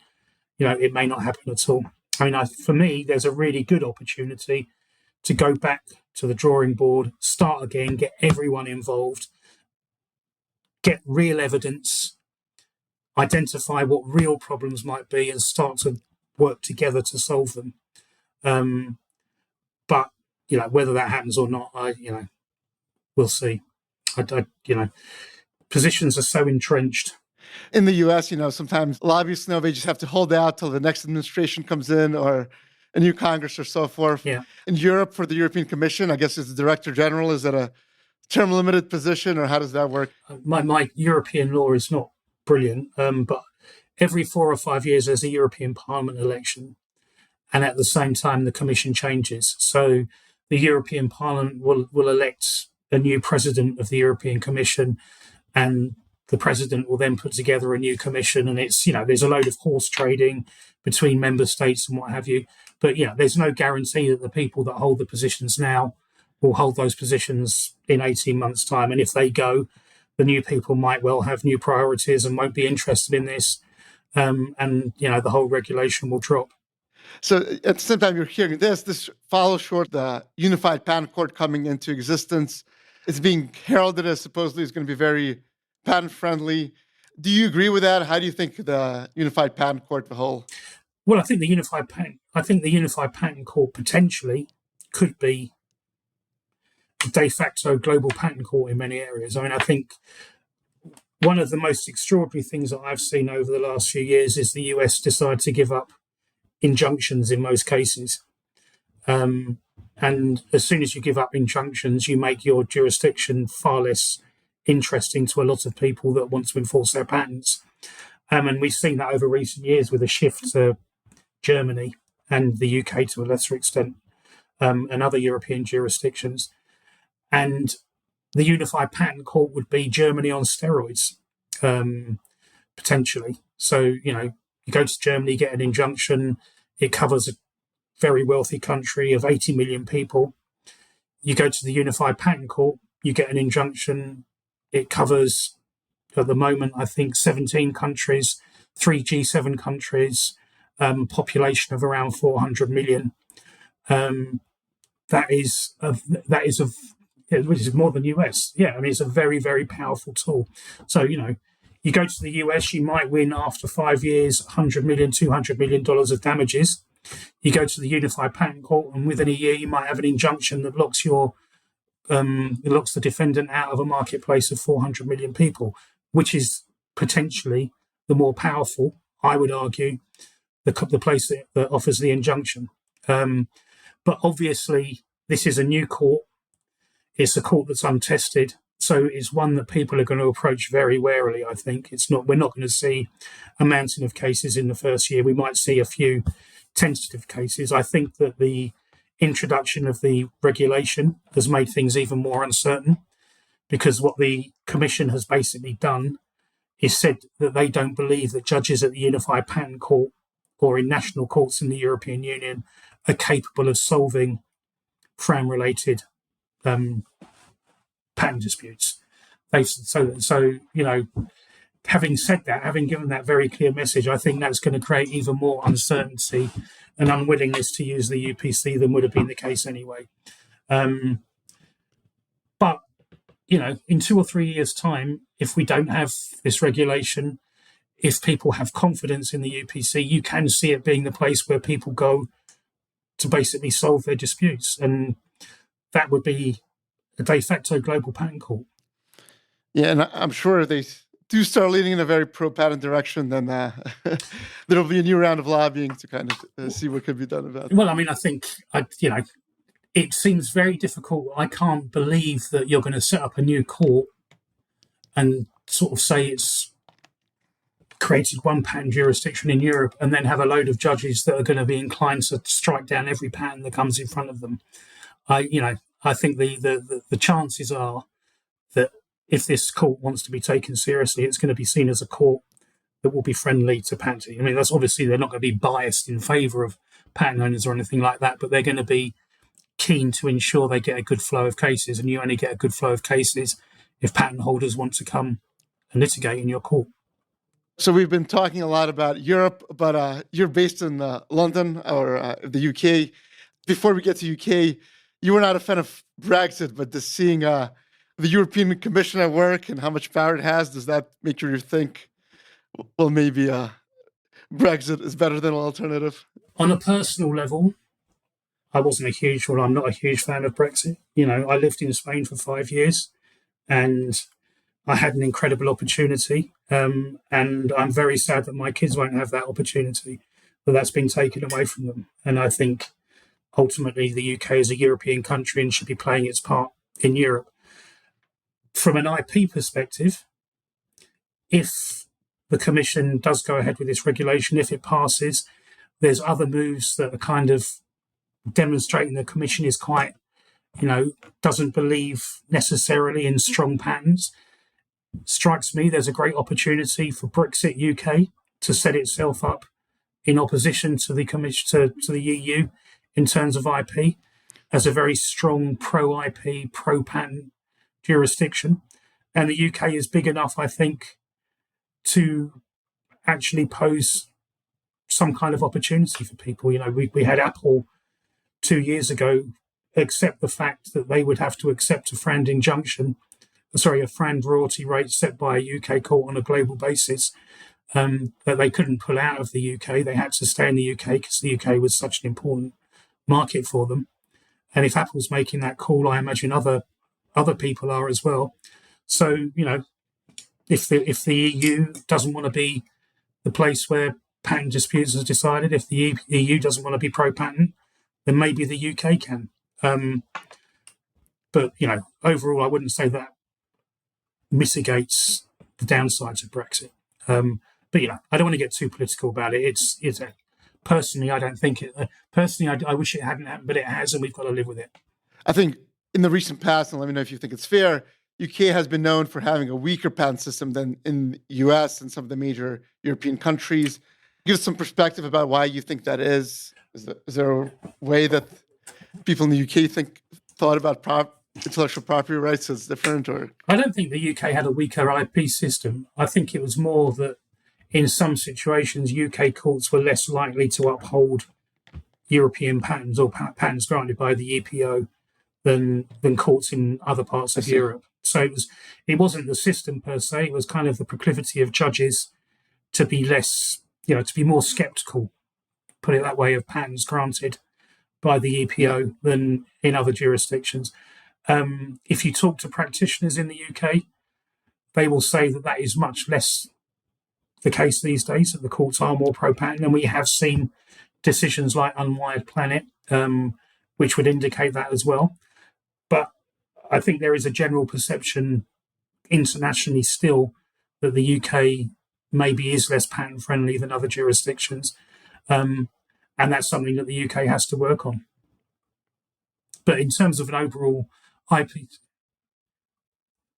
it may not happen at all. I mean, for me, there's a really good opportunity to go back to the drawing board, start again, get everyone involved, get real evidence, identify what real problems might be, and start to work together to solve them. But whether that happens or not, we'll see. Positions are so entrenched. In the U.S., sometimes lobbyists know they just have to hold out till the next administration comes in or a new Congress or so forth. Yeah. In Europe, for the European Commission, I guess as the Director General, is it a term-limited position, or how does that work? My European law is not brilliant, but every 4 or 5 years there's a European Parliament election, and at the same time the Commission changes. So the European Parliament will elect a new president of the European Commission, and the president will then put together a new commission, and it's, there's a load of horse trading between member states and what have you. But, there's no guarantee that the people that hold the positions now will hold those positions in 18 months' time. And if they go, the new people might well have new priorities and won't be interested in this. And, the whole regulation will drop. So at the same time you're hearing this follows short the Unified Patent Court coming into existence. It's being heralded as supposedly it's going to be very patent friendly. Do you agree with that? How do you think the Unified Patent Court, the whole? Well, I think the Unified Patent Court potentially could be a de facto global patent court in many areas. I mean, I think one of the most extraordinary things that I've seen over the last few years is the US decide to give up injunctions in most cases. And as soon as you give up injunctions, you make your jurisdiction far less interesting to a lot of people that want to enforce their patents. And we've seen that over recent years with a shift to Germany and the UK to a lesser extent, and other European jurisdictions. And the Unified Patent Court would be Germany on steroids, potentially. So, you go to Germany, get an injunction. It covers a very wealthy country of 80 million people. You go to the Unified Patent Court, you get an injunction. It covers, at the moment, I think 17 countries, 3 G7 countries, population of around 400 million. That is which is more than US. Yeah, I mean, it's a very, very powerful tool. So, you go to the US, you might win after 5 years, $100 million, $200 million of damages. You go to the Unified Patent Court, and within a year, you might have an injunction that locks the defendant out of a marketplace of 400 million people, which is potentially the more powerful, I would argue, the place that offers the injunction. But obviously, this is a new court. It's a court that's untested. So it's one that people are going to approach very warily, I think. We're not going to see a mountain of cases in the first year. We might see a few tentative cases. I think that the introduction of the regulation has made things even more uncertain, because what the Commission has basically done is said that they don't believe that judges at the Unified Patent Court or in national courts in the European Union are capable of solving FRAM-related patent disputes. Having said that, having given that very clear message, I think that's going to create even more uncertainty and unwillingness to use the UPC than would have been the case anyway. But, in 2 or 3 years' time, if we don't have this regulation, if people have confidence in the UPC, you can see it being the place where people go to basically solve their disputes. And that would be a de facto global patent court. Yeah, and I'm sure they do start leaning in a very pro-patent direction, then there'll be a new round of lobbying to kind of see what could be done about it. Well, I mean, I think, it seems very difficult. I can't believe that you're going to set up a new court and sort of say it's created one patent jurisdiction in Europe and then have a load of judges that are going to be inclined to strike down every patent that comes in front of them. I think the chances are that if this court wants to be taken seriously, it's going to be seen as a court that will be friendly to patenting. I mean, that's obviously they're not going to be biased in favour of patent owners or anything like that, but they're going to be keen to ensure they get a good flow of cases, and you only get a good flow of cases if patent holders want to come and litigate in your court. So we've been talking a lot about Europe, but you're based in London or the UK. Before we get to UK, you were not a fan of Brexit, but just seeing the European Commission at work and how much power it has, does that make you think, well, maybe Brexit is better than an alternative? On a personal level, I'm not a huge fan of Brexit. I lived in Spain for 5 years and I had an incredible opportunity. And I'm very sad that my kids won't have that opportunity, but that's been taken away from them. And I think ultimately the UK is a European country and should be playing its part in Europe. From an IP perspective, if the Commission does go ahead with this regulation, if it passes, there's other moves that are kind of demonstrating the Commission is quite, doesn't believe necessarily in strong patents. Strikes me there's a great opportunity for Brexit UK to set itself up in opposition to the Commission, to the EU in terms of IP, as a very strong pro-IP, pro-patent jurisdiction. And the UK is big enough, I think, to actually pose some kind of opportunity for people. We had Apple 2 years ago accept the fact that they would have to accept a FRAND royalty rate set by a UK court on a global basis, that they couldn't pull out of the UK. They had to stay in the UK because the UK was such an important market for them. And if Apple's making that call, I imagine other people are as well. So, if the EU doesn't want to be the place where patent disputes are decided, if the EU doesn't want to be pro-patent, then maybe the UK can. But, overall, I wouldn't say that mitigates the downsides of Brexit. But, I don't want to get too political about it. Personally, I don't think it. Personally, I wish it hadn't happened, but it has, and we've got to live with it. I think in the recent past, and let me know if you think it's fair, UK has been known for having a weaker patent system than in the US and some of the major European countries. Give us some perspective about why you think that is. Is there a way that people in the UK thought about intellectual property rights as different? Or I don't think the UK had a weaker IP system. I think it was more that in some situations, UK courts were less likely to uphold European patents or patents granted by the EPO than courts in other parts of Europe. So it wasn't the system per se. It was kind of the proclivity of judges to be less, to be more sceptical, put it that way, of patents granted by the EPO than in other jurisdictions. If you talk to practitioners in the UK, they will say that is much less the case these days, that the courts are more pro-patent, and we have seen decisions like Unwired Planet, which would indicate that as well. But I think there is a general perception internationally still that the UK maybe is less patent friendly than other jurisdictions. And that's something that the UK has to work on. But in terms of an overall IP,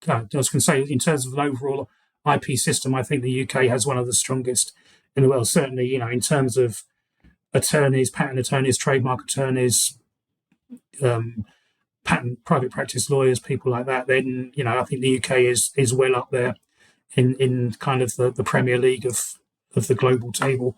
I was going to say, in terms of an overall IP system, I think the UK has one of the strongest in the world. Certainly, in terms of attorneys, patent attorneys, trademark attorneys, patent private practice lawyers, people like that, then, I think the UK is well up there in kind of the Premier League of the global table.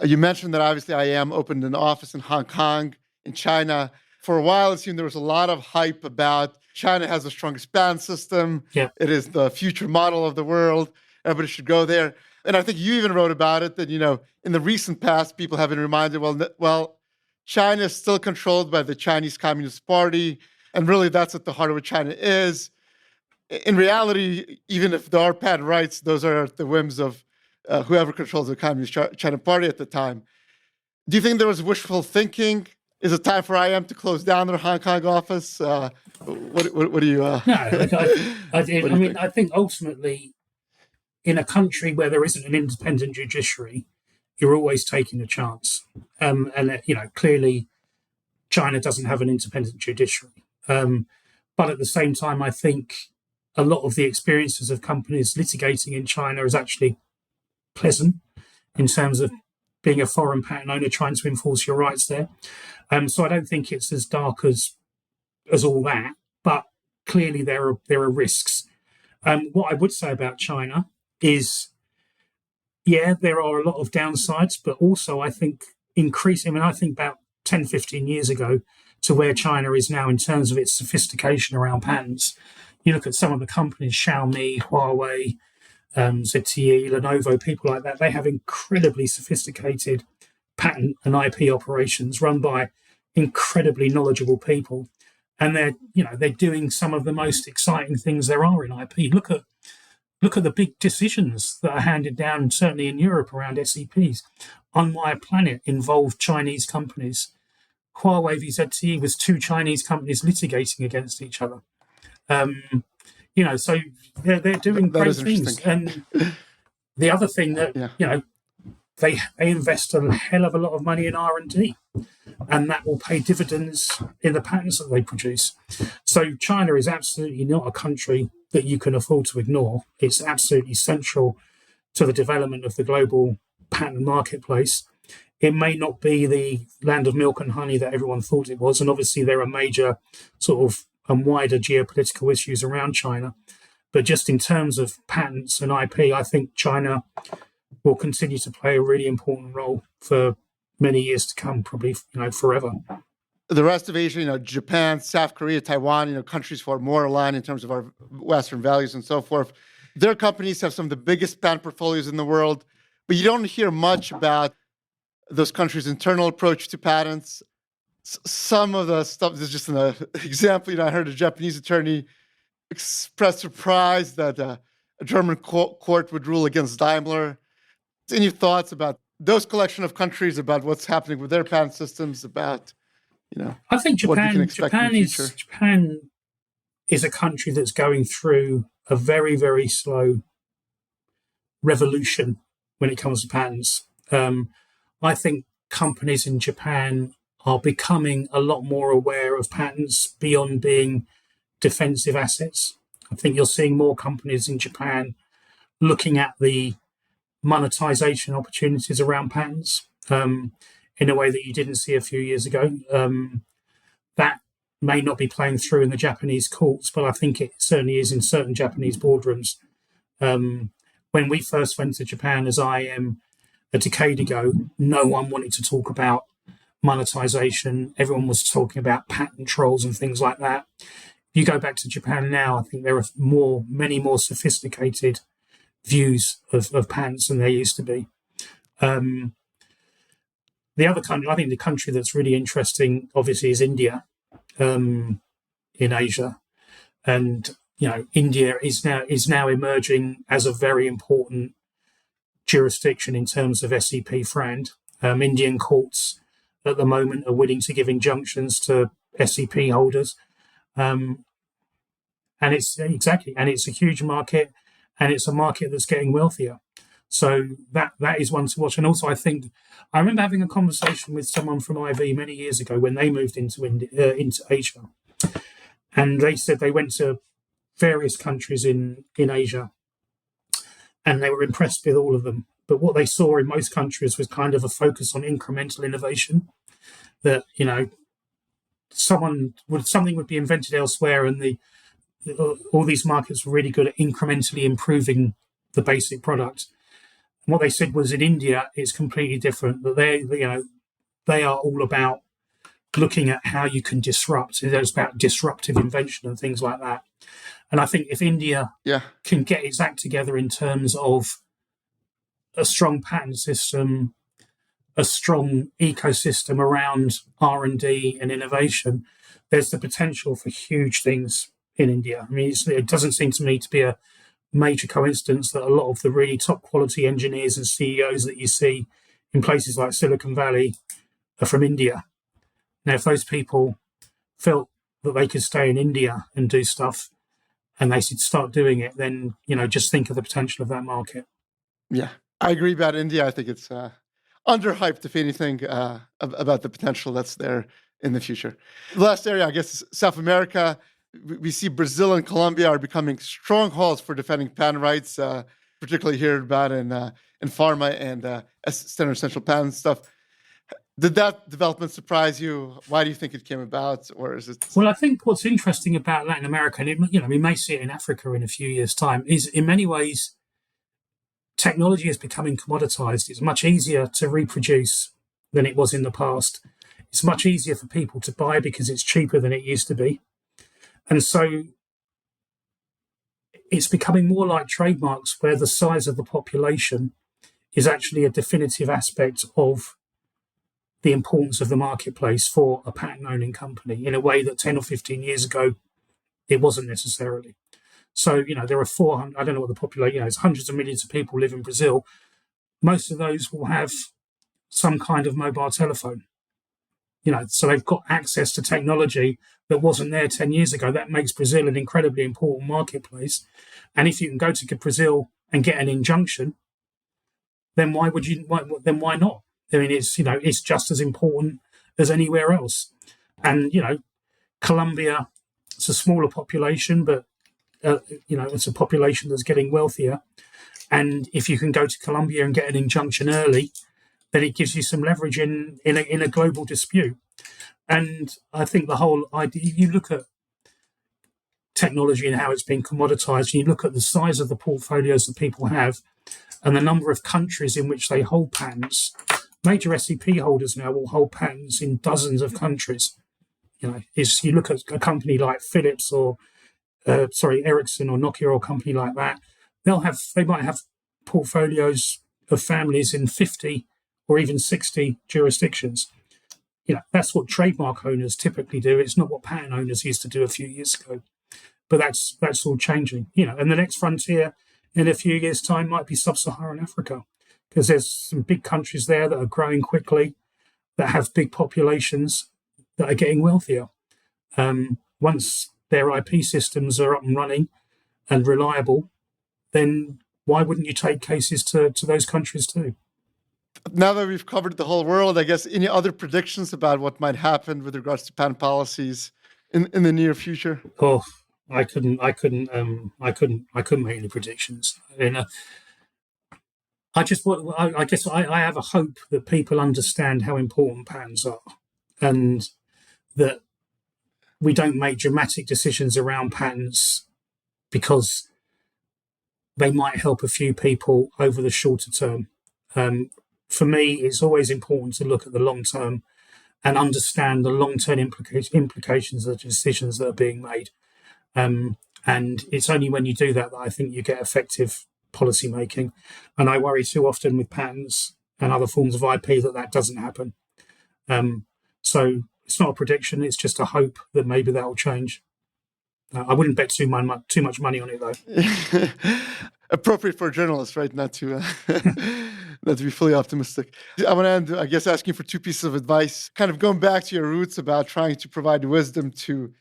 You mentioned that obviously IAM opened an office in Hong Kong, in China. For a while, it seemed there was a lot of hype about China has the strongest patent system. Yeah. It is the future model of the world. Everybody should go there. And I think you even wrote about it that, in the recent past, people have been reminded, well, China is still controlled by the Chinese Communist Party. And really, that's at the heart of what China is. In reality, even if there are patent rights, those are at the whims of whoever controls the Communist China Party at the time. Do you think there was wishful thinking? Is it time for IAM to close down their Hong Kong office? What do you? No, I think ultimately, in a country where there isn't an independent judiciary, you're always taking a chance. And clearly, China doesn't have an independent judiciary. But at the same time, I think a lot of the experiences of companies litigating in China is actually pleasant in terms of being a foreign patent owner trying to enforce your rights there. So I don't think it's as dark as all that, but clearly there are risks. What I would say about China is, yeah, there are a lot of downsides, but also I think I think about 10, 15 years ago to where China is now in terms of its sophistication around patents. You look at some of the companies, Xiaomi, Huawei, ZTE, Lenovo, people like that, they have incredibly sophisticated patent and IP operations run by incredibly knowledgeable people. And they're doing some of the most exciting things there are in IP. Look at the big decisions that are handed down, certainly in Europe, around SEPs. On My Planet involved Chinese companies. Huawei v ZTE was two Chinese companies litigating against each other. So they're doing great things. And the other thing that they invest a hell of a lot of money in R&D, and that will pay dividends in the patents that they produce. So China is absolutely not a country that you can afford to ignore. It's absolutely central to the development of the global patent marketplace. It may not be the land of milk and honey that everyone thought it was, and obviously there are major sort of and wider geopolitical issues around China. But just in terms of patents and IP, I think China will continue to play a really important role for many years to come, probably forever. The rest of Asia, Japan, South Korea, Taiwan, countries who are more aligned in terms of our Western values and so forth, their companies have some of the biggest patent portfolios in the world, but you don't hear much about those countries' internal approach to patents. Some of the stuff is just an example. I heard a Japanese attorney express surprise that a German court would rule against Daimler. Any thoughts about those collection of countries, about what's happening with their patent systems, about, I think Japan, what we can expect in the future? Japan is a country that's going through a very, very slow revolution when it comes to patents. I think companies in Japan are becoming a lot more aware of patents beyond being defensive assets. I think you're seeing more companies in Japan looking at the monetization opportunities around patents in a way that you didn't see a few years ago. That may not be playing through in the Japanese courts, but I think it certainly is in certain Japanese boardrooms. When we first went to Japan as IAM a decade ago, no one wanted to talk about monetization. Everyone was talking about patent trolls and things like that. You go back to Japan now, I think there are many more sophisticated views of patents than there used to be. The other country, I think the country that's really interesting, obviously, is India in Asia. And, India is now emerging as a very important jurisdiction in terms of SEP friend. Indian courts at the moment are willing to give injunctions to SEP holders. And it's a huge market, and it's a market that's getting wealthier. So that is one to watch. And also, I remember having a conversation with someone from IV many years ago when they moved into Asia, and they said they went to various countries in Asia, and they were impressed with all of them. But what they saw in most countries was kind of a focus on incremental innovation. That something would be invented elsewhere, and all these markets were really good at incrementally improving the basic product. And what they said was in India, it's completely different. That they are all about looking at how you can disrupt. It's about disruptive invention and things like that. And I think if India can get its act together in terms of a strong patent system, a strong ecosystem around R&D and innovation, there's the potential for huge things in India. I mean, it doesn't seem to me to be a major coincidence that a lot of the really top quality engineers and CEOs that you see in places like Silicon Valley are from India. Now, if those people felt that they could stay in India and do stuff, and they should start doing it, then, just think of the potential of that market. Yeah, I agree about India. I think it's underhyped, if anything, about the potential that's there in the future. The last area, I guess, is South America. We see Brazil and Colombia are becoming strongholds for defending patent rights. particularly hear about in pharma and standard essential patent stuff. Did that development surprise you? Why do you think it came about, or is it? Well, I think what's interesting about Latin America, and we may see it in Africa in a few years' time, is in many ways technology is becoming commoditized. It's much easier to reproduce than it was in the past. It's much easier for people to buy because it's cheaper than it used to be. And so it's becoming more like trademarks, where the size of the population is actually a definitive aspect of the importance of the marketplace for a patent-owning company, in a way that 10 or 15 years ago, it wasn't necessarily. So, there are 400, I don't know what the population, it's hundreds of millions of people live in Brazil. Most of those will have some kind of mobile telephone. So they've got access to technology that wasn't there 10 years ago. That makes Brazil an incredibly important marketplace. And if you can go to Brazil and get an injunction, then why not? I mean, it's just as important as anywhere else. And, Colombia, it's a smaller population, but, it's a population that's getting wealthier. And if you can go to Colombia and get an injunction early, then it gives you some leverage in a global dispute. And I think the whole idea, you look at technology and how it's been commoditized, and you look at the size of the portfolios that people have and the number of countries in which they hold patents. Major SEP holders now will hold patents in dozens of countries. You look at a company like Philips or Ericsson or Nokia or a company like that, they might have portfolios of families in 50 or even 60 jurisdictions. That's what trademark owners typically do. It's not what patent owners used to do a few years ago. But that's all changing. And the next frontier in a few years' time might be sub-Saharan Africa, because there's some big countries there that are growing quickly, that have big populations, that are getting wealthier. Once their IP systems are up and running and reliable, then why wouldn't you take cases to those countries too? Now that we've covered the whole world, I guess any other predictions about what might happen with regards to patent policies in the near future? Oh, I couldn't make any predictions. I guess I have a hope that people understand how important patents are, and that we don't make dramatic decisions around patents because they might help a few people over the shorter term. For me, it's always important to look at the long term and understand the long-term implications of the decisions that are being made. And it's only when you do that I think you get effective policy making. And I worry too often with patents and other forms of IP that doesn't happen. So it's not a prediction, it's just a hope that maybe that will change. I wouldn't bet too much money on it, though. Appropriate for a journalist, right? Not to be fully optimistic. I want to end, I guess, asking for two pieces of advice, kind of going back to your roots about trying to provide wisdom to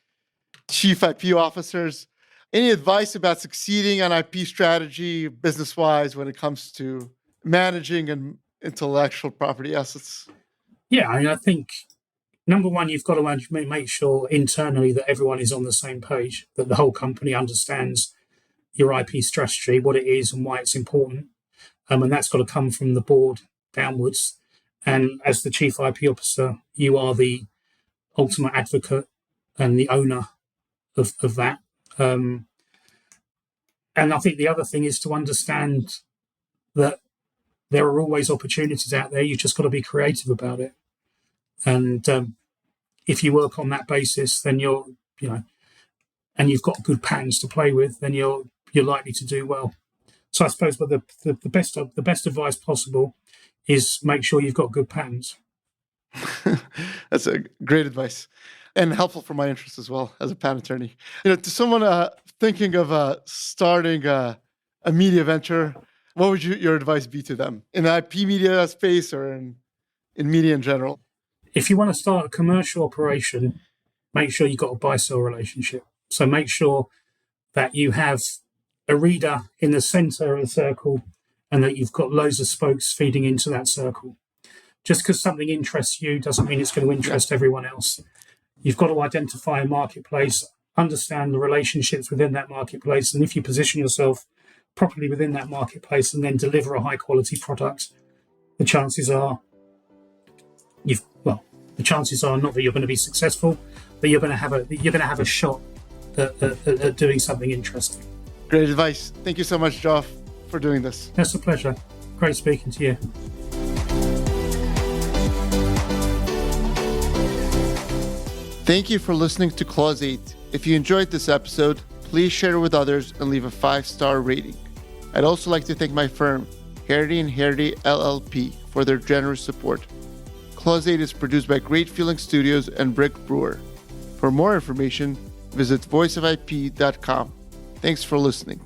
chief IP officers. Any advice about succeeding on IP strategy, business-wise, when it comes to managing and intellectual property assets? Yeah, I think, number one, you've got to make sure internally that everyone is on the same page, that the whole company understands your IP strategy, what it is and why it's important. And that's got to come from the board downwards. And as the chief IP officer, you are the ultimate advocate and the owner of that. And I think the other thing is to understand that there are always opportunities out there. You've just got to be creative about it. And if you work on that basis, then and you've got good patents to play with, then you're likely to do well. So I suppose, but the best advice possible is make sure you've got good patents. That's a great advice, and helpful for my interest as well as a patent attorney. To someone thinking of starting a media venture, what would your advice be to them in the IP media space or in media in general? If you want to start a commercial operation, make sure you've got a buy-sell relationship. So make sure that you have a reader in the center of the circle and that you've got loads of spokes feeding into that circle. Just because something interests you doesn't mean it's going to interest everyone else. You've got to identify a marketplace, understand the relationships within that marketplace, and if you position yourself properly within that marketplace and then deliver a high quality product, the chances are not that you're going to be successful, but you're going to have a shot at doing something interesting. Great advice. Thank you so much, Joff, for doing this. That's a pleasure. Great speaking to you. Thank you for listening to Clause 8. If you enjoyed this episode, please share it with others and leave a 5-star rating. I'd also like to thank my firm, Harity & Harity LLP, for their generous support. Clause 8 is produced by Great Feeling Studios and Brick Brewer. For more information, visit voiceofip.com. Thanks for listening.